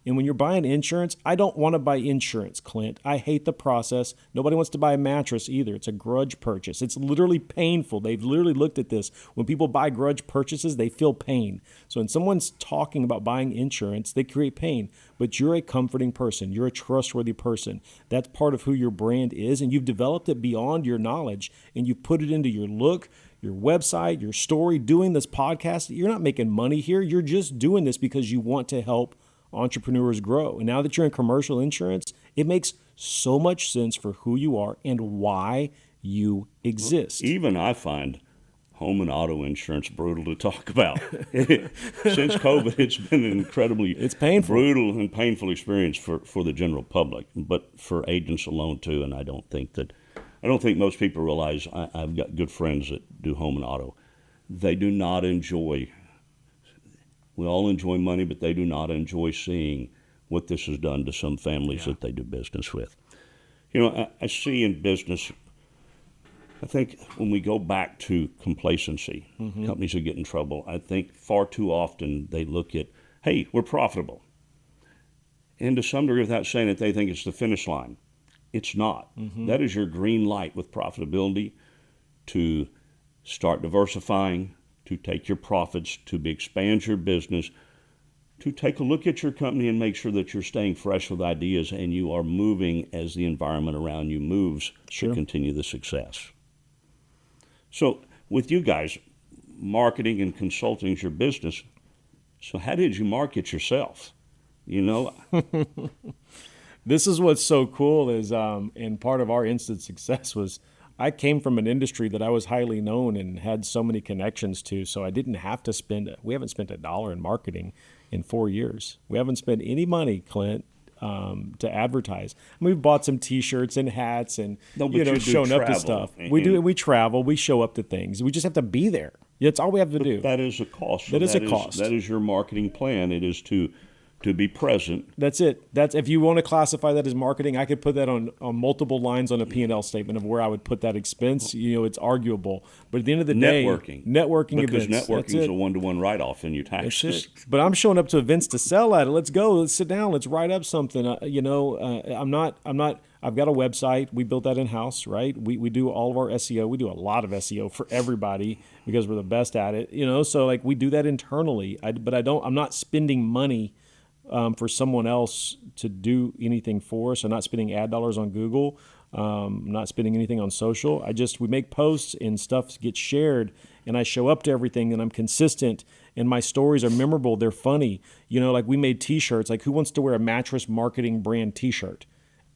And when you're buying insurance, I don't want to buy insurance, Clint. I hate the process. Nobody wants to buy a mattress either. It's a grudge purchase. It's literally painful. They've literally looked at this. When people buy grudge purchases, they feel pain. So when someone's talking about buying insurance, they create pain. But you're a comforting person. You're a trustworthy person. That's part of who your brand is, and you've developed it beyond your knowledge, and you put it into your look, your website, your story, doing this podcast. You're not making money here. You're just doing this because you want to help entrepreneurs grow. And now that you're in commercial insurance, it makes so much sense for who you are and why you exist. Even I find home and auto insurance brutal to talk about. Since COVID, it's been an incredibly painful. Brutal and painful experience for the general public, but for agents alone too. And I don't think most people realize, I've got good friends that do home and auto. They do not enjoy. We all enjoy money, but they do not enjoy seeing what this has done to some families that they do business with. I see in business, I think when we go back to complacency, companies that get in trouble, I think far too often they look at, hey, we're profitable. And to some degree, without saying it, they think it's the finish line. It's not. That is your green light with profitability to start diversifying, to take your profits, to expand your business, to take a look at your company and make sure that you're staying fresh with ideas and you are moving as the environment around you moves to continue the success. So with you guys, marketing and consulting is your business. So how did you market yourself? This is what's so cool is, and part of our instant success was I came from an industry that I was highly known and had so many connections to, so I didn't have to we haven't spent $1 in marketing in 4 years. We haven't spent any money, Clint, to advertise. I mean, we've bought some T-shirts and hats and No, but you do shown up to travel, stuff. and- We travel. We show up to things. We just have to be there. That's all we have to do. That is a cost. So That is a cost. That is your marketing plan. It is to be present. That's it. That's if you want to classify that as marketing, I could put that on multiple lines on a P&L statement of where I would put that expense. It's arguable. But at the end of the day, networking because events. networking is a one-to-one write-off in your taxes. That's it. But I'm showing up to events to sell at it. Let's go. Let's sit down. Let's write up something. I'm not. I've got a website. We built that in-house, right? We do all of our SEO. We do a lot of SEO for everybody because we're the best at it. So like we do that internally. I'm not spending money for someone else to do anything for us. I'm not spending ad dollars on Google. I'm not spending anything on social. We make posts and stuff gets shared, and I show up to everything, and I'm consistent, and my stories are memorable. They're funny. Like we made T-shirts. Like who wants to wear a mattress marketing brand T-shirt?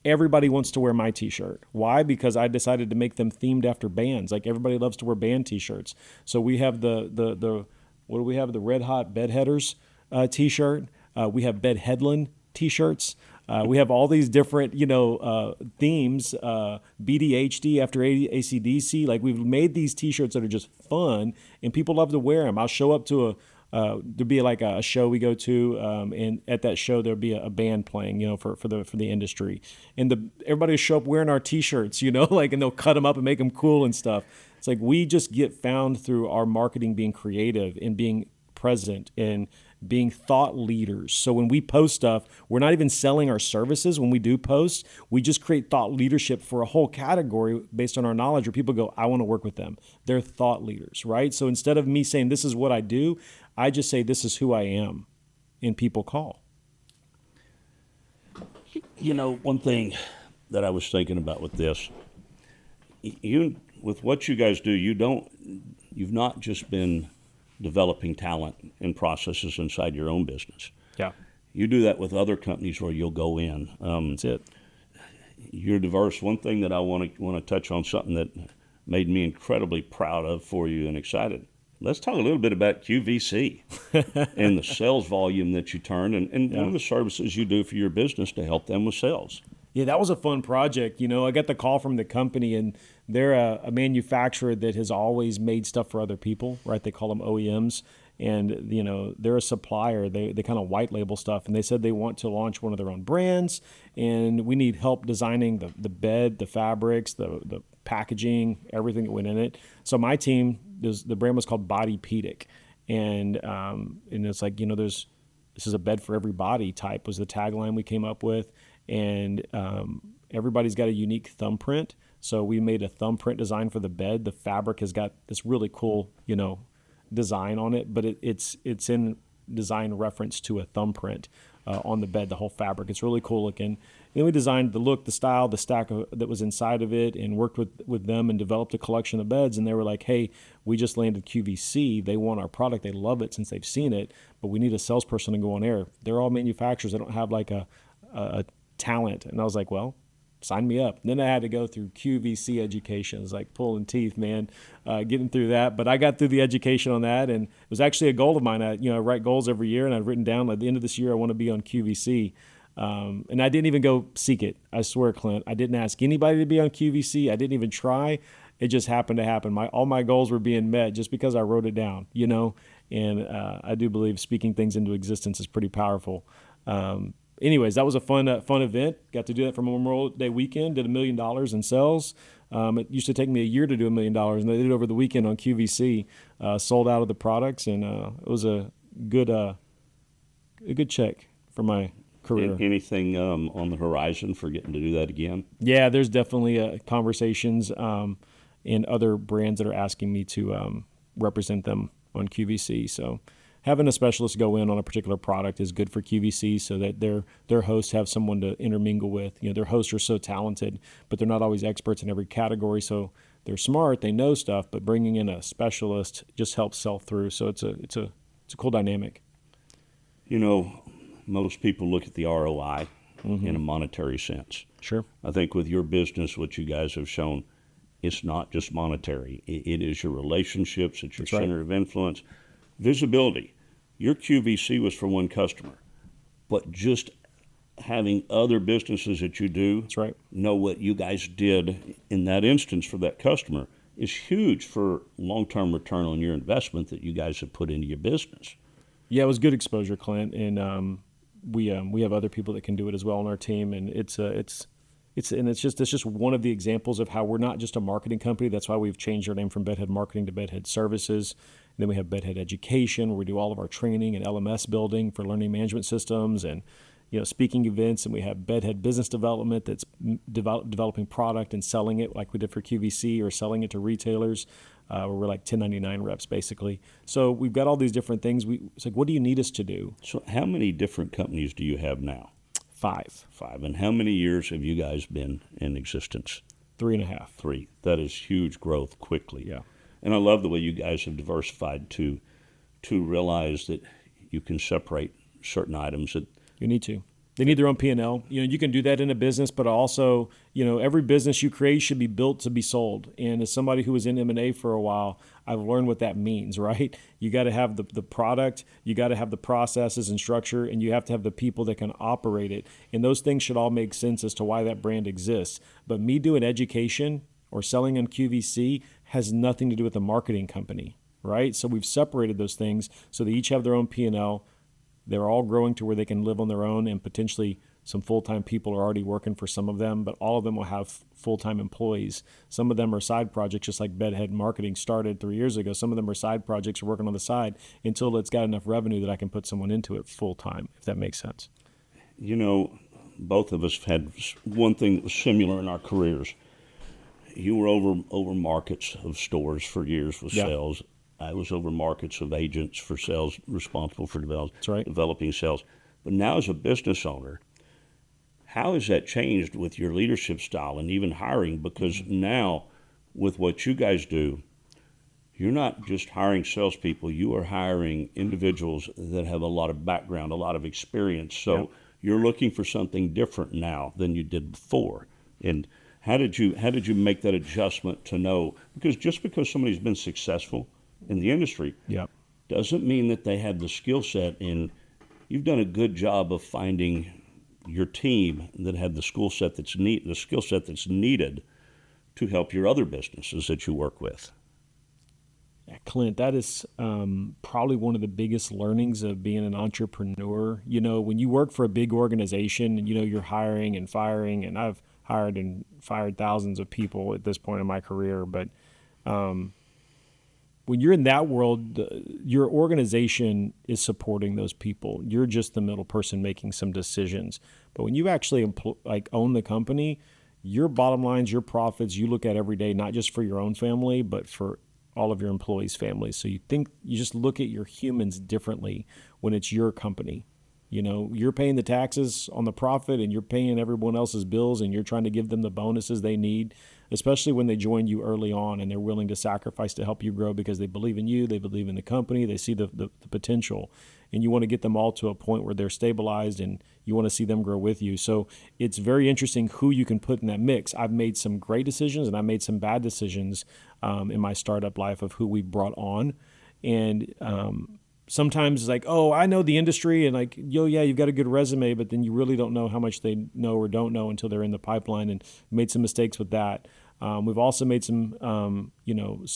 Everybody wants to wear my T-shirt. Why? Because I decided to make them themed after bands. Like everybody loves to wear band T-shirts. So we have the what do we have? The Red Hot Bedheaders T-shirt. We have Bedheadland T-shirts. We have all these different, themes. BDHD after AC/DC. Like we've made these T-shirts that are just fun, and people love to wear them. I'll show up to there'd be like a show we go to, and at that show there'd be a band playing, for the industry, and everybody will show up wearing our T-shirts, and they'll cut them up and make them cool and stuff. It's like we just get found through our marketing being creative and being present and being thought leaders. So when we post stuff, we're not even selling our services. When we do post, we just create thought leadership for a whole category based on our knowledge where people go, I want to work with them. They're thought leaders, right? So instead of me saying, this is what I do, I just say, this is who I am, and people call. One thing that I was thinking about with this, with what you guys do, you've not just been developing talent and processes inside your own business. Yeah. You do that with other companies where you'll go in. That's it. You're diverse. One thing that I want to touch on, something that made me incredibly proud of for you and excited. Let's talk a little bit about QVC and the sales volume that you turn and one of the services you do for your business to help them with sales. Yeah, that was a fun project. I got the call from the company, and they're a manufacturer that has always made stuff for other people, right? They call them OEMs, and they're a supplier. They kind of white label stuff, and they said they want to launch one of their own brands, and we need help designing the bed, the fabrics, the packaging, everything that went in it. So my team, the brand was called Bodypedic, and it's like this is a bed for every body type was the tagline we came up with. And everybody's got a unique thumbprint. So we made a thumbprint design for the bed. The fabric has got this really cool, design on it, but it's in design reference to a thumbprint on the bed, the whole fabric. It's really cool looking. And then we designed the look, the style, the stack that was inside of it, and worked with them and developed a collection of beds. And they were like, hey, we just landed QVC. They want our product. They love it since they've seen it, but we need a salesperson to go on air. They're all manufacturers. They don't have like a talent. And I was like, well, sign me up. And then I had to go through QVC education. It was like pulling teeth, man, getting through that. But I got through the education on that, and it was actually a goal of mine. I write goals every year, and I've written down at the end of this year I want to be on QVC. And I didn't even go seek it. I swear, Clint, I didn't ask anybody to be on QVC. I didn't even try. It just happened to happen. All my goals were being met just because I wrote it down, And I do believe speaking things into existence is pretty powerful. Anyways, that was a fun event. Got to do that for Memorial Day weekend. Did $1 million in sales. It used to take me a year to do $1 million, and I did it over the weekend on QVC. Sold out of the products, and it was a good check for my career. Anything on the horizon for getting to do that again? Yeah, there's definitely conversations and other brands that are asking me to represent them on QVC. So having a specialist go in on a particular product is good for QVC so that their hosts have someone to intermingle with. Their hosts are so talented, but they're not always experts in every category. So they're smart, they know stuff, but bringing in a specialist just helps sell through. So it's a cool dynamic. Most people look at the ROI in a monetary sense. Sure. I think with your business, what you guys have shown, it's not just monetary. It is your relationships, it's your center of influence. Visibility. Your QVC was for one customer, but just having other businesses that you do That's right. know what you guys did in that instance for that customer is huge for long-term return on your investment that you guys have put into your business. Yeah, it was good exposure, Clint, and we have other people that can do it as well on our team, and it's just one of the examples of how we're not just a marketing company. That's why we've changed our name from Bedhead Marketing to Bedhead Services. And then we have Bedhead Education, where we do all of our training and LMS building for learning management systems and speaking events. And we have Bedhead Business Development that's developing product and selling it like we did for QVC, or selling it to retailers. Where we're like 1099 reps basically. So we've got all these different things. It's like, what do you need us to do? So how many different companies do you have now? 5. And how many years have you guys been in existence? 3.5. 3. That is huge growth quickly. Yeah. And I love the way you guys have diversified to realize that you can separate certain items that You need to. They need their own P&L. You can do that in a business, but also, every business you create should be built to be sold. And as somebody who was in M&A for a while, I've learned what that means, right? You got to have the product, you got to have the processes and structure, and you have to have the people that can operate it. And those things should all make sense as to why that brand exists. But me doing education or selling on QVC has nothing to do with a marketing company, right? So we've separated those things so they each have their own P&L. They're all growing to where they can live on their own, and potentially some full-time people are already working for some of them, but all of them will have full-time employees. Some of them are side projects, just like Bedhead Marketing started 3 years ago. Some of them are side projects or working on the side until it's got enough revenue that I can put someone into it full-time, if that makes sense. Both of us had one thing that was similar in our careers. You were over markets of stores for years with sales. I was over markets of agents for sales, responsible for developing sales. But now as a business owner, how has that changed with your leadership style and even hiring? Because now with what you guys do, you're not just hiring salespeople, you are hiring individuals that have a lot of background, a lot of experience. So you're looking for something different now than you did before. And how did you make that adjustment to know? Because just because somebody's been successful in the industry doesn't mean that they have the skill set, and you've done a good job of finding your team that had the skill set that's needed to help your other businesses that you work with. Yeah, Clint, that is probably one of the biggest learnings of being an entrepreneur. When you work for a big organization, you're hiring and firing, and I've hired and fired thousands of people at this point in my career, but when you're in that world, your organization is supporting those people. You're just the middle person making some decisions. But when you actually own the company, your bottom lines, your profits, you look at every day, not just for your own family, but for all of your employees' families. So you just look at your humans differently when it's your company. You're paying the taxes on the profit, and you're paying everyone else's bills, and you're trying to give them the bonuses they need, especially when they join you early on and they're willing to sacrifice to help you grow because they believe in you, they believe in the company, they see the potential, and you want to get them all to a point where they're stabilized and you want to see them grow with you. So it's very interesting who you can put in that mix. I've made some great decisions and I made some bad decisions in my startup life of who we brought on. And sometimes it's like, oh, I know the industry, and like, you've got a good resume, but then you really don't know how much they know or don't know until they're in the pipeline, and made some mistakes with that. We've also made some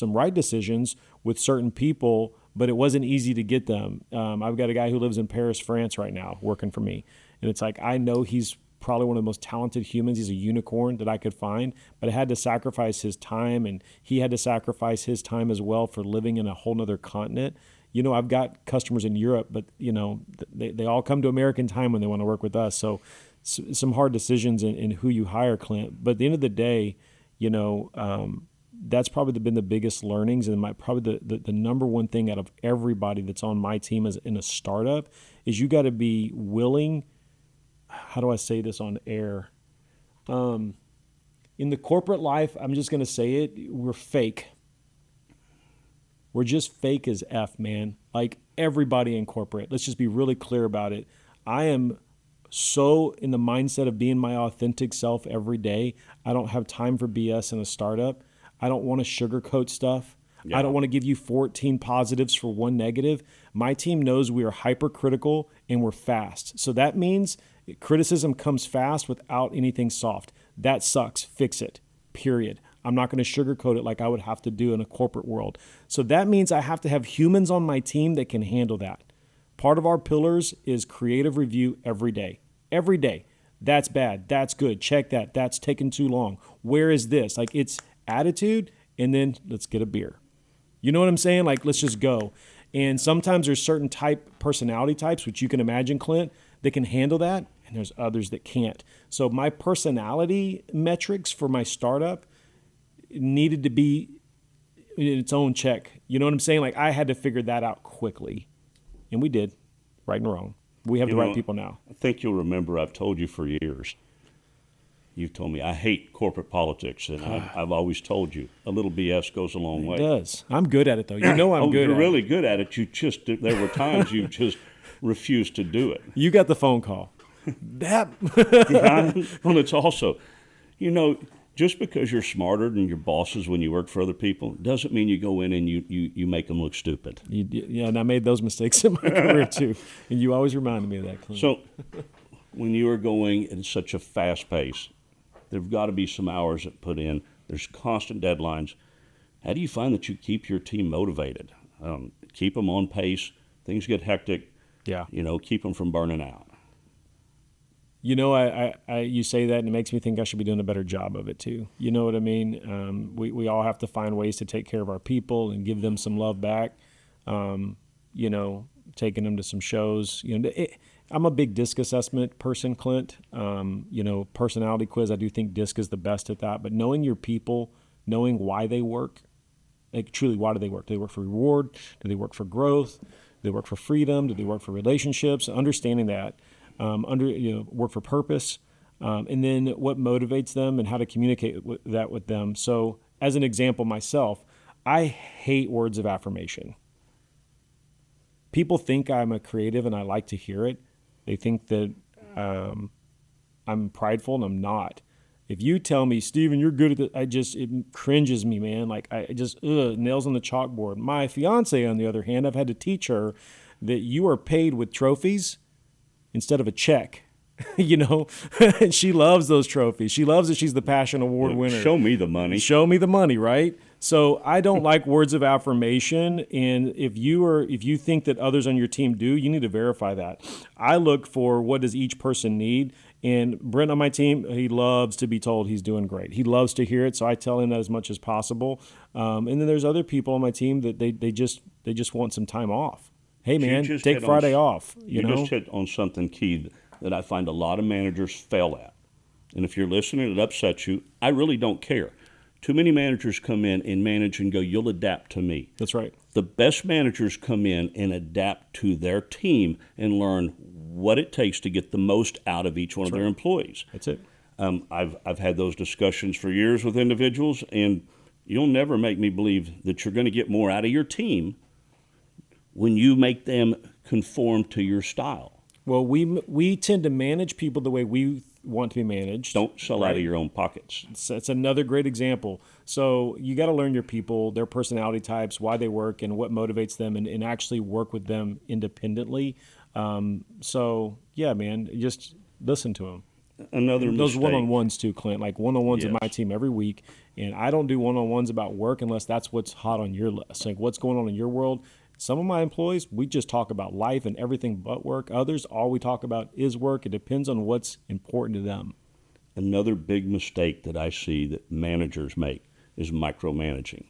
right decisions with certain people, but it wasn't easy to get them. I've got a guy who lives in Paris, France right now working for me. And it's like, I know he's probably one of the most talented humans. He's a unicorn that I could find, but I had to sacrifice his time, and he had to sacrifice his time as well for living in a whole nother continent. I've got customers in Europe, but they all come to American time when they want to work with us. So some hard decisions in who you hire, Clint. But at the end of the day, that's probably been the biggest learnings, and probably the number one thing out of everybody that's on my team as in a startup is you got to be willing. How do I say this on air? In the corporate life, I'm just going to say it, we're fake. We're just fake as F, man. Like everybody in corporate. Let's just be really clear about it. I am so in the mindset of being my authentic self every day. I don't have time for BS in a startup. I don't want to sugarcoat stuff. Yeah. I don't want to give you 14 positives for one negative. My team knows we are hypercritical and we're fast. So that means Criticism comes fast without anything soft. That sucks. Fix it. Period. I'm not going to sugarcoat it like I would have to do in a corporate world. So that means I have to have humans on my team that can handle that. Part of our pillars is creative review every day. Every day. That's bad. That's good. Check that. That's taken too long. Where is this? Like, it's attitude, and then let's get a beer. You know what I'm saying? Like, let's just go. And sometimes there's certain personality types, which you can imagine, Clint, that can handle that, and there's others that can't. So my personality metrics for my startup needed to be in its own check. You know what I'm saying? Like, I had to figure that out quickly. And we did, right and wrong. We have the right people now. I think you'll remember I've told you for years. You've told me I hate corporate politics, and I've always told you a little BS goes a long way. It does. I'm good at it, though. You know I'm good at it. You're really good at it. There were times you just refused to do it. You got the phone call. Yeah, well, it's also, just because you're smarter than your bosses when you work for other people doesn't mean you go in and you make them look stupid. Yeah, and I made those mistakes in my career too, and you always reminded me of that, Clint. So when you are going at such a fast pace, there've got to be some hours that put in. There's constant deadlines. How do you find that you keep your team motivated? Keep them on pace. Things get hectic. Yeah. Keep them from burning out. I you say that, and it makes me think I should be doing a better job of it too. You know what I mean? We all have to find ways to take care of our people and give them some love back. Taking them to some shows. I'm a big DISC assessment person, Clint. Personality quiz. I do think DISC is the best at that. But knowing your people, knowing why they work, like truly, why do they work? Do they work for reward? Do they work for growth? Do they work for freedom? Do they work for relationships? Understanding that. Work for purpose, and then what motivates them and how to communicate that with them. So as an example, myself, I hate words of affirmation. People think I'm a creative and I like to hear it. They think that I'm prideful, and I'm not. If you tell me, Steven, you're good at it cringes me, man. Like I just, nails on the chalkboard. My fiance, on the other hand, I've had to teach her that you are paid with trophies instead of a check, and she loves those trophies. She loves that she's the Passion Award winner. Show me the money. Show me the money, right? So I don't like words of affirmation. And if you think that others on your team do, you need to verify that. I look for what does each person need. And Brent on my team, he loves to be told he's doing great. He loves to hear it, so I tell him that as much as possible. And then there's other people on my team that they just want some time off. Hey, man, take Friday off. You just hit on something key that I find a lot of managers fail at. And if you're listening, it upsets you. I really don't care. Too many managers come in and manage and go, you'll adapt to me. That's right. The best managers come in and adapt to their team and learn what it takes to get the most out of each one of their employees. That's it. I've had those discussions for years with individuals, and you'll never make me believe that you're going to get more out of your team when you make them conform to your style. Well, we tend to manage people the way we want to be managed. Don't sell out of your own pockets. That's another great example. So you got to learn your people, their personality types, why they work, and what motivates them, and actually work with them independently. Yeah, man, just listen to them. Those one-on-ones too, Clint, like one-on-ones in my team every week. And I don't do one-on-ones about work unless that's what's hot on your list. Like what's going on in your world. Some of my employees, we just talk about life and everything but work. Others, all we talk about is work. It depends on what's important to them. Another big mistake that I see that managers make is micromanaging.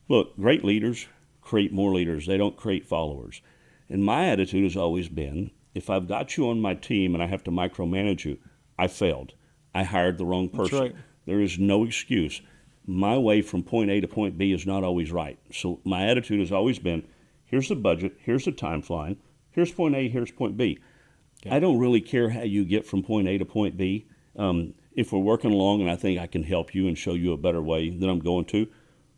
Look, great leaders create more leaders. They don't create followers. And my attitude has always been, if I've got you on my team and I have to micromanage you, I failed. I hired the wrong person. That's right. There is no excuse. My way from point A to point B is not always right. So my attitude has always been, here's the budget, here's the timeline, here's point A, here's point B. I don't really care how you get from point A to point B. If we're working along and I think I can help you and show you a better way, then I'm going to.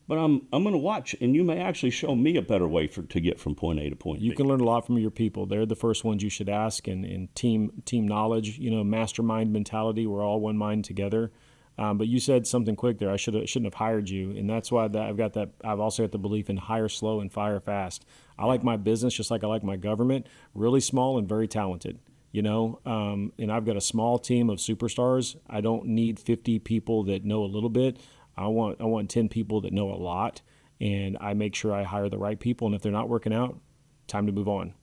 But I'm going to watch, and you may actually show me a better way to get from point A to point B. You can learn a lot from your people. They're the first ones you should ask, and team knowledge, mastermind mentality. We're all one mind together. But you said something quick there. I shouldn't have hired you, and that's why I've got that. I've also got the belief in hire slow and fire fast. I like my business just like I like my government, really small and very talented. And I've got a small team of superstars. I don't need 50 people that know a little bit. I want 10 people that know a lot, and I make sure I hire the right people. And if they're not working out, time to move on.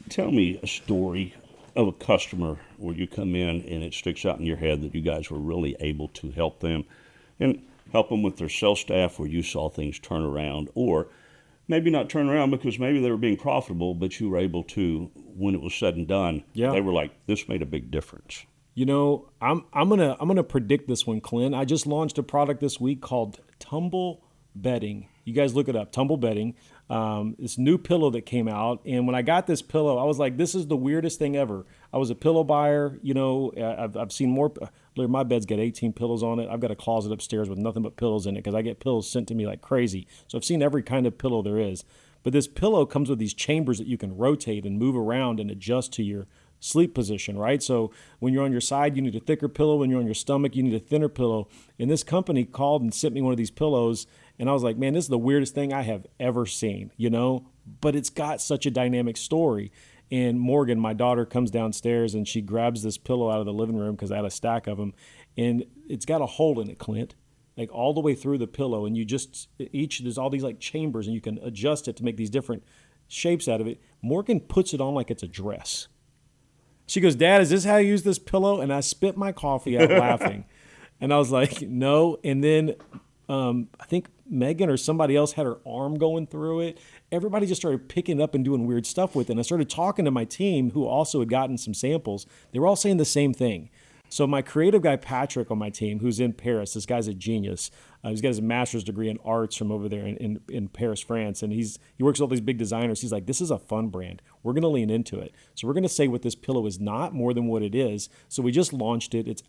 Tell me a story of a customer where you come in and it sticks out in your head that you guys were really able to help them and help them with their sales staff, where you saw things turn around, or maybe not turn around because maybe they were being profitable, but you were able to, when it was said and done, they were like, this made a big difference. I'm gonna predict this one, Clint. I just launched a product this week called Tumble Bedding. You guys look it up, Tumble Bedding. This new pillow that came out, and when I got this pillow, I was like, this is the weirdest thing ever. I was a pillow buyer. I've seen more. My bed's got 18 pillows on it. I've got a closet upstairs with nothing but pillows in it because I get pillows sent to me like crazy. So I've seen every kind of pillow there is. But this pillow comes with these chambers that you can rotate and move around and adjust to your sleep position, right? So when you're on your side, you need a thicker pillow. When you're on your stomach, you need a thinner pillow. And this company called and sent me one of these pillows, and I was like, man, this is the weirdest thing I have ever seen, But it's got such a dynamic story. And Morgan, my daughter, comes downstairs and she grabs this pillow out of the living room because I had a stack of them, and it's got a hole in it, Clint, like all the way through the pillow. And there's all these like chambers, and you can adjust it to make these different shapes out of it. Morgan puts it on like it's a dress. She goes, Dad, is this how you use this pillow? And I spit my coffee out laughing. And I was like, no. And then I think Megan or somebody else had her arm going through it. Everybody just started picking it up and doing weird stuff with it. And I started talking to my team, who also had gotten some samples. They were all saying the same thing. So my creative guy, Patrick, on my team, who's in Paris, this guy's a genius. He's got his master's degree in arts from over there in Paris, France. And he works with all these big designers. He's like, this is a fun brand. We're going to lean into it. So we're going to say what this pillow is not more than what it is. So we just launched it. It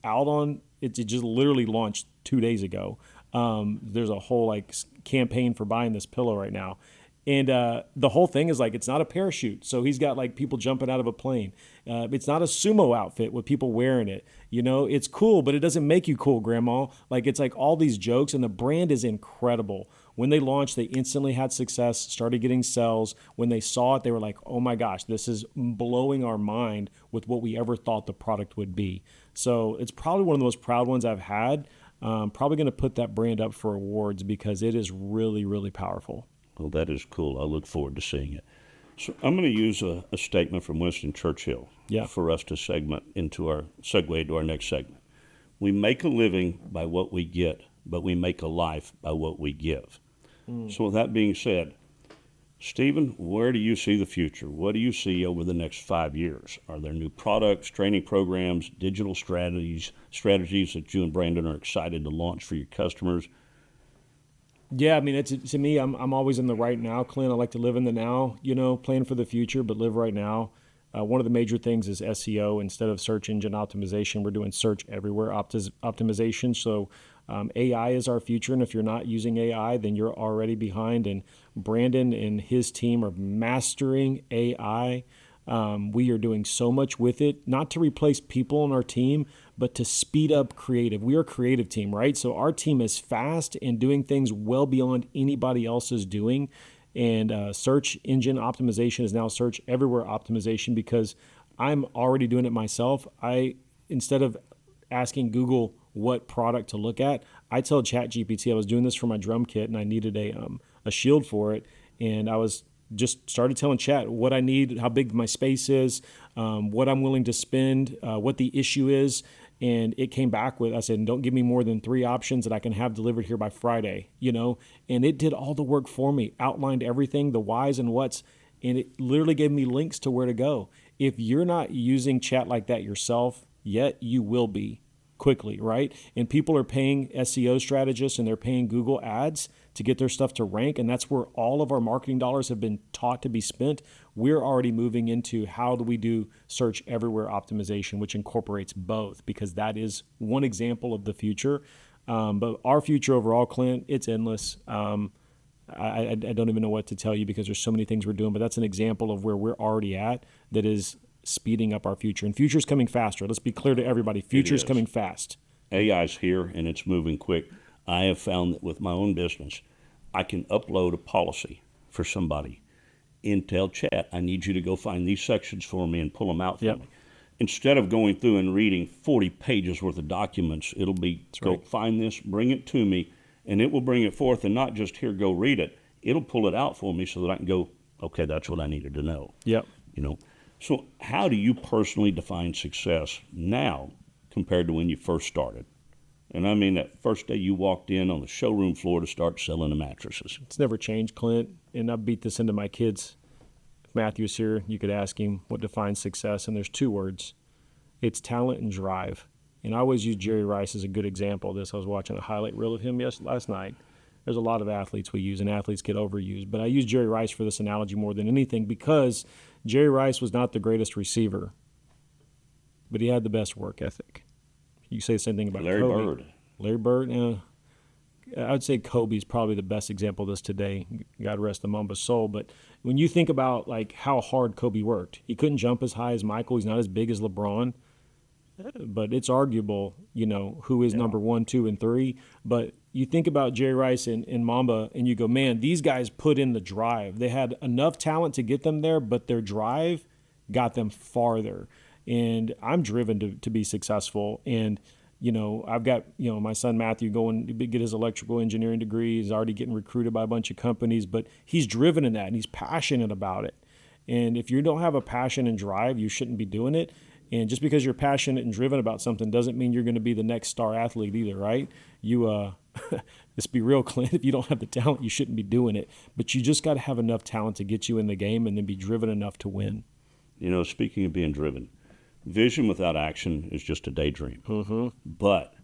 just literally launched 2 days ago. There's a whole campaign for buying this pillow right now. And the whole thing is it's not a parachute. So he's got people jumping out of a plane. It's not a sumo outfit with people wearing it. It's cool, but it doesn't make you cool, Grandma. It's all these jokes, and the brand is incredible. When they launched, they instantly had success, started getting sales. When they saw it, they were like, oh my gosh, this is blowing our mind with what we ever thought the product would be. So it's probably one of the most proud ones I've had. Probably going to put that brand up for awards because it is really, really powerful. Well, that is cool. I look forward to seeing it. So I'm going to use a statement from Winston Churchill for us to segue into our next segment. We make a living by what we get, but we make a life by what we give. So with that being said, Stephen, where do you see the future? What do you see over the next 5 years? Are there new products, training programs, digital strategies that you and Brandon are excited to launch for your customers? Yeah, I mean, to me, I'm always in the right now, Clint. I like to live in the now, plan for the future, but live right now. One of the major things is SEO. Instead of search engine optimization, we're doing search everywhere optimization. So AI is our future, and if you're not using AI, then you're already behind. And Brandon and his team are mastering AI. We are doing so much with it, not to replace people on our team, but to speed up creative. We are a creative team, right? So our team is fast and doing things well beyond anybody else is doing. And search engine optimization is now search everywhere optimization because I'm already doing it myself. Instead of asking Google what product to look at, I tell ChatGPT I was doing this for my drum kit and I needed a shield for it. And I was just started telling Chat what I need, how big my space is, what I'm willing to spend, what the issue is. And it came back with, I said, don't give me more than 3 options that I can have delivered here by Friday, and it did all the work for me, outlined everything, the whys and whats, and it literally gave me links to where to go. If you're not using Chat like that yourself yet, you will be quickly, right? And people are paying SEO strategists and they're paying Google ads to get their stuff to rank, and that's where all of our marketing dollars have been taught to be spent. We're already moving into how do we do search everywhere optimization, which incorporates both, because that is one example of the future. But our future overall, Clint, it's endless. I don't even know what to tell you because there's so many things we're doing, but that's an example of where we're already at that is speeding up our future. And future's coming faster. Let's be clear to everybody. Future's coming fast. AI's here and it's moving quick. I have found that with my own business, I can upload a policy for somebody Intel chat, I need you to go find these sections for me and pull them out for Yep. me. Instead of going through and reading 40 pages worth of documents, it'll be, go find this, bring it to me, and it will bring it forth, and not just here, go read it. It'll pull it out for me so that I can go, okay, that's what I needed to know. Yep. You know, so how do you personally define success now compared to when you first started? And I mean that first day you walked in on the showroom floor to start selling the mattresses. It's never changed, Clint, and I beat this into my kids. If Matthew's here, you could ask him what defines success, and there's 2 words. It's talent and drive. And I always use Jerry Rice as a good example of this. I was watching a highlight reel of him last night. There's a lot of athletes we use, and athletes get overused. But I use Jerry Rice for this analogy more than anything because Jerry Rice was not the greatest receiver, but he had the best work ethic. You say the same thing about Larry Kobe. Bird. Larry Bird, I would say Kobe's probably the best example of this today. God rest the Mumba's soul. But when you think about like how hard Kobe worked, he couldn't jump as high as Michael. He's not as big as LeBron. But it's arguable, who is number 1, 2, and 3. But you think about Jerry Rice and Mamba, and you go, man, these guys put in the drive. They had enough talent to get them there, but their drive got them farther. And I'm driven to be successful. And, I've got, my son Matthew going to get his electrical engineering degree. He's already getting recruited by a bunch of companies, but he's driven in that, and he's passionate about it. And if you don't have a passion and drive, you shouldn't be doing it. And just because you're passionate and driven about something doesn't mean you're going to be the next star athlete either, right? Let's be real, Clint. If you don't have the talent, you shouldn't be doing it. But you just got to have enough talent to get you in the game and then be driven enough to win. Speaking of being driven, vision without action is just a daydream. Mm-hmm. But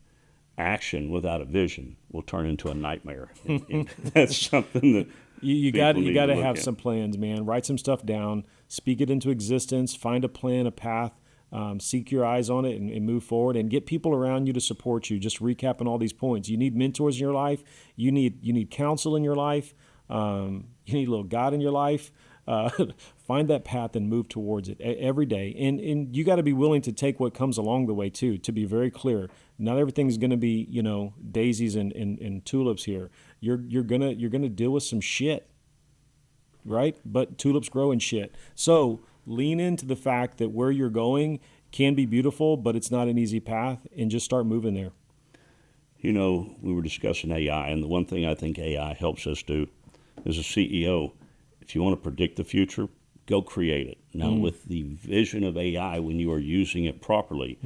action without a vision will turn into a nightmare. And that's something that you got to look have at. some plans, man. Write some stuff down, speak it into existence, find a plan, a path. Seek your eyes on it and move forward, and get people around you to support you. Just recapping all these points. You need mentors in your life. You need counsel in your life. You need a little God in your life. Find that path and move towards it every day. And you got to be willing to take what comes along the way too. To be very clear, not everything's going to be daisies and tulips here. You're gonna deal with some shit, right? But tulips grow in shit. So lean into the fact that where you're going can be beautiful, but it's not an easy path, and just start moving there. We were discussing AI, and the one thing I think AI helps us do as a CEO, if you want to predict the future, go create it. Now, with the vision of AI, when you are using it properly,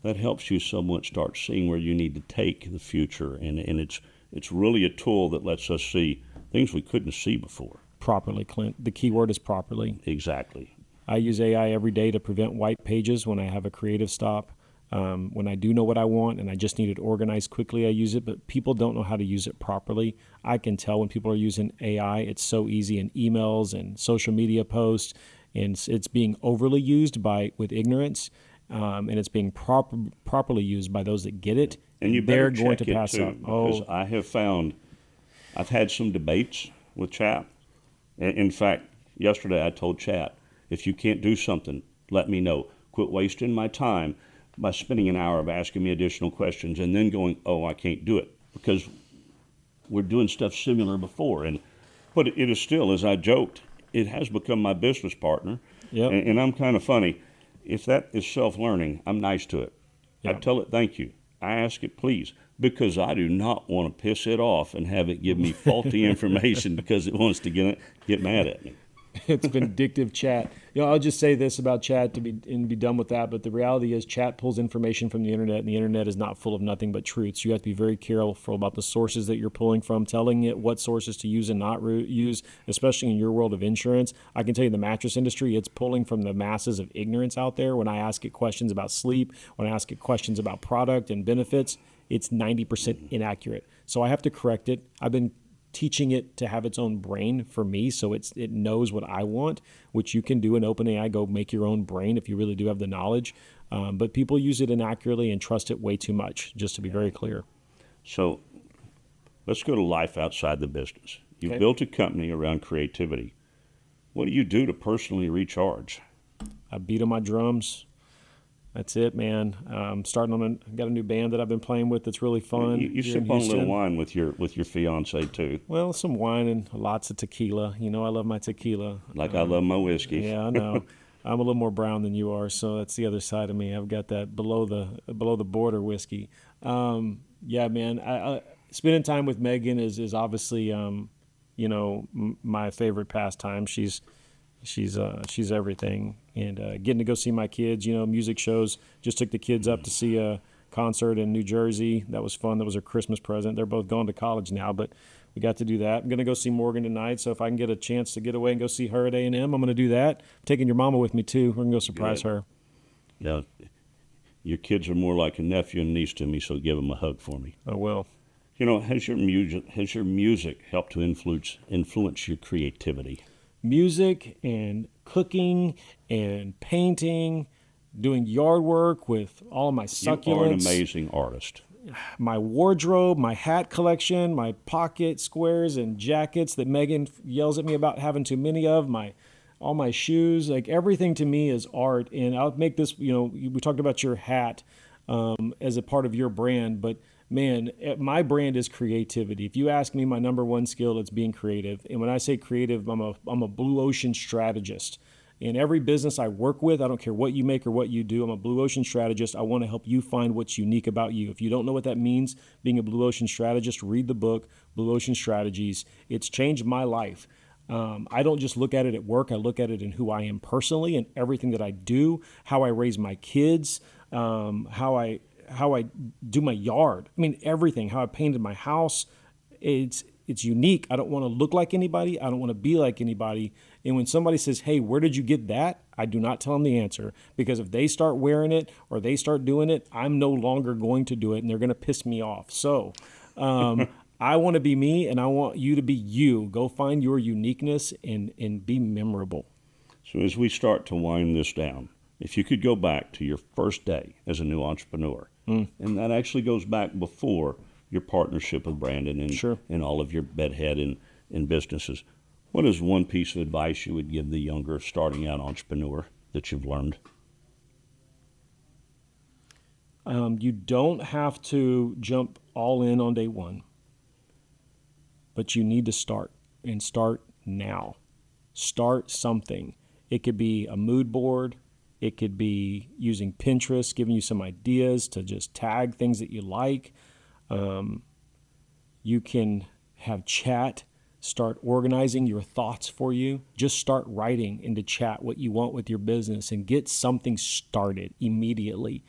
that helps you somewhat start seeing where you need to take the future, and it's really a tool that lets us see things we couldn't see before. Properly, Clint. The key word is properly. Exactly. I use AI every day to prevent white pages when I have a creative stop. When I do know what I want and I just need it organized quickly, I use it, but people don't know how to use it properly. I can tell when people are using AI. It's so easy in emails and social media posts, and it's being overly used with ignorance, and it's being properly used by those that get it. And you better they're going to check pass it too, up. because I have found I've had some debates with chat. In fact, yesterday I told chat, if you can't do something, let me know. Quit wasting my time by spending an hour of asking me additional questions and then going, oh, I can't do it, because we're doing stuff similar before. But it is still, as I joked, it has become my business partner. Yep. And I'm kind of funny. If that is self-learning, I'm nice to it. Yep. I tell it thank you. I ask it please, because I do not want to piss it off and have it give me faulty information because it wants to get mad at me. It's vindictive chat. I'll just say this about chat to be done with that. But the reality is, chat pulls information from the internet, and the internet is not full of nothing but truths. You have to be very careful about the sources that you're pulling from, telling it what sources to use and not use, especially in your world of insurance. I can tell you, the mattress industry, it's pulling from the masses of ignorance out there. When I ask it questions about sleep, when I ask it questions about product and benefits, it's 90% inaccurate. So I have to correct it. I've been teaching it to have its own brain for me, so it knows what I want, which you can do in OpenAI. Go make your own brain if you really do have the knowledge. But people use it inaccurately and trust it way too much, just to be very clear. So let's go to life outside the business. You've built a company around creativity. What do you do to personally recharge? I beat on my drums. That's it, man. Starting on got a new band that I've been playing with that's really fun. You here in sip on a little Houston. wine with your fiance too, Well, some wine and lots of tequila. You know, I love my tequila. like I love my whiskey. Yeah, I know. I'm a little more brown than you are, so that's the other side of me. I've got that below the border whiskey. Yeah, man. I spending time with Megan is obviously my favorite pastime. She's everything, and getting to go see my kids. You know, music shows. Just took the kids up to see a concert in New Jersey. That was fun. That was her Christmas present. They're both going to college now, but we got to do that. I'm going to go see Morgan tonight, so if I can get a chance to get away and go see her at A&M, I'm going to do that. I'm taking your mama with me too. We're going to go surprise Good. her. Yeah, your kids are more like a nephew and niece to me, so give them a hug for me. I will. You know, has your music helped to influence your creativity? Music and cooking and painting, doing yard work with all of my succulents. You are an amazing artist. My wardrobe, my hat collection, my pocket squares and jackets that Megan yells at me about having too many of, all my shoes, like everything to me is art. And I'll make this, we talked about your hat as a part of your brand, but man, my brand is creativity. If you ask me my number one skill, it's being creative. And when I say creative, I'm a blue ocean strategist. In every business I work with, I don't care what you make or what you do, I'm a blue ocean strategist. I want to help you find what's unique about you. If you don't know what that means, being a blue ocean strategist, read the book, Blue Ocean Strategies. It's changed my life. I don't just look at it at work. I look at it in who I am personally and everything that I do, how I raise my kids, how I do my yard. I mean, everything, how I painted my house. It's unique. I don't want to look like anybody. I don't want to be like anybody. And when somebody says, hey, where did you get that? I do not tell them the answer, because if they start wearing it or they start doing it, I'm no longer going to do it, and they're going to piss me off. So I want to be me, and I want you to be you. Go find your uniqueness and be memorable. So as we start to wind this down, if you could go back to your first day as a new entrepreneur, and that actually goes back before your partnership with Brandon and, Sure. and all of your Bedhead and businesses, what is one piece of advice you would give the younger starting out entrepreneur that you've learned? You don't have to jump all in on day one, but you need to start, and start now. Start something. It could be a mood board. It could be using Pinterest, giving you some ideas to just tag things that you like. You can have chat, start organizing your thoughts for you. Just start writing into chat what you want with your business and get something started immediately.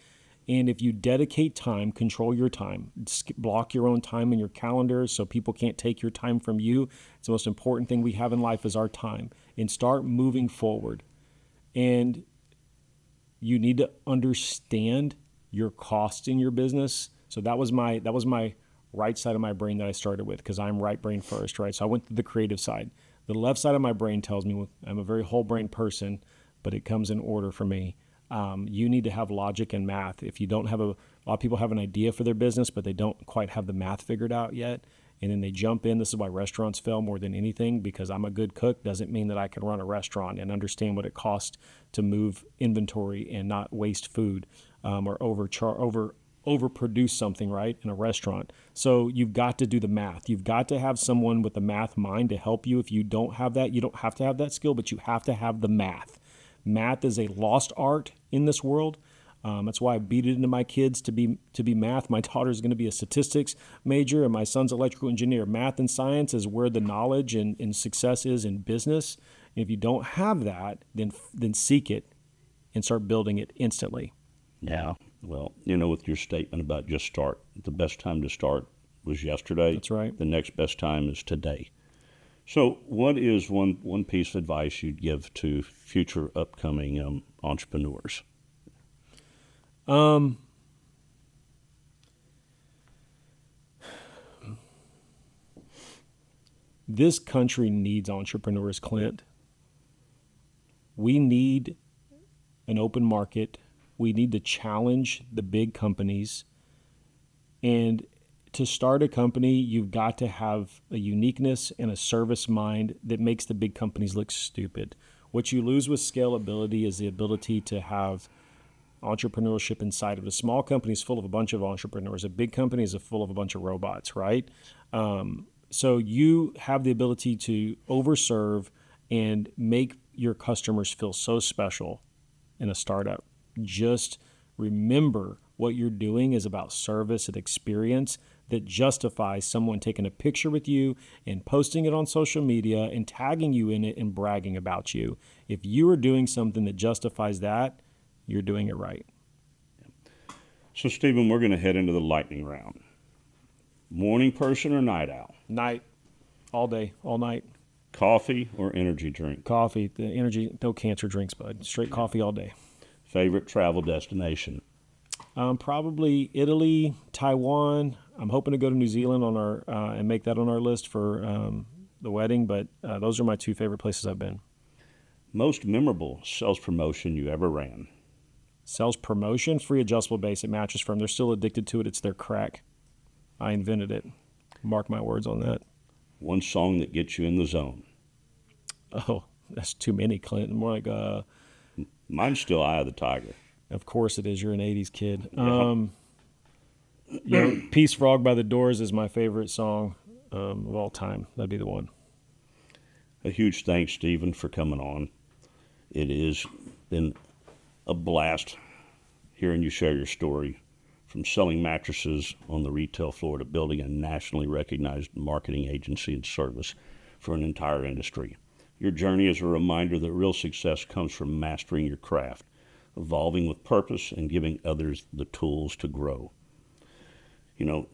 And if you dedicate time, control your time, block your own time in your calendar so people can't take your time from you. It's the most important thing we have in life is our time. And start moving forward. And you need to understand your costs in your business. So that was my right side of my brain that I started with, because I'm right brain first, right? So I went to the creative side. The left side of my brain tells me I'm a very whole brain person, but it comes in order for me. You need to have logic and math. If you don't have a lot of people have an idea for their business, but they don't quite have the math figured out yet. And then they jump in. This is why restaurants fail more than anything, because I'm a good cook doesn't mean that I can run a restaurant and understand what it costs to move inventory and not waste food or overproduce something, right, in a restaurant. So you've got to do the math. You've got to have someone with the math mind to help you. If you don't have that, you don't have to have that skill, but you have to have the math. Math is a lost art in this world. That's why I beat it into my kids to be math. My daughter's going to be a statistics major, and my son's electrical engineer. Math and science is where the knowledge and success is in business. And if you don't have that, then seek it and start building it instantly. Yeah. Well, with your statement about just start, the best time to start was yesterday. That's right. The next best time is today. So what is one piece of advice you'd give to future upcoming entrepreneurs? This country needs entrepreneurs, Clint. We need an open market. We need to challenge the big companies. And to start a company, you've got to have a uniqueness and a service mind that makes the big companies look stupid. What you lose with scalability is the ability to have entrepreneurship inside of it. A small company is full of a bunch of entrepreneurs. A big company is full of a bunch of robots, right? So you have the ability to overserve and make your customers feel so special in a startup. Just remember what you're doing is about service and experience that justifies someone taking a picture with you and posting it on social media and tagging you in it and bragging about you. If you are doing something that justifies that, you're doing it right. So, Stephen, we're going to head into the lightning round. Morning person or night owl? Night, all day, all night. Coffee or energy drink? Coffee, the energy, no cancer drinks, bud. Straight coffee all day. Favorite travel destination? Probably Italy, Taiwan. I'm hoping to go to New Zealand on our and make that on our list for the wedding. But those are my two favorite places I've been. Most memorable sales promotion you ever ran? Sales promotion, free adjustable base at Mattress Firm. They're still addicted to it. It's their crack. I invented it. Mark my words on that. One song that gets you in the zone? Oh, that's too many, Clint. More like Mine's still Eye of the Tiger. Of course it is. You're an 80s kid. Yeah. Peace Frog by the Doors is my favorite song of all time. That'd be the one. A huge thanks, Stephen, for coming on. It has been a blast hearing you share your story, from selling mattresses on the retail floor to building a nationally recognized marketing agency and service for an entire industry. Your journey is a reminder that real success comes from mastering your craft, evolving with purpose, and giving others the tools to grow.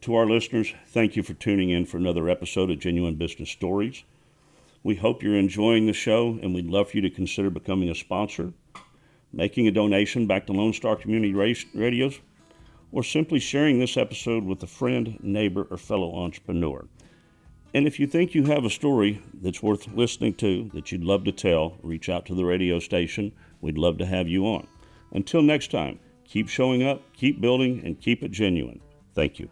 To our listeners, thank you for tuning in for another episode of Genuine Business Stories. We hope you're enjoying the show, and we'd love for you to consider becoming a sponsor, making a donation back to Lone Star Community Radios, or simply sharing this episode with a friend, neighbor, or fellow entrepreneur. And if you think you have a story that's worth listening to, that you'd love to tell, reach out to the radio station. We'd love to have you on. Until next time, keep showing up, keep building, and keep it genuine. Thank you.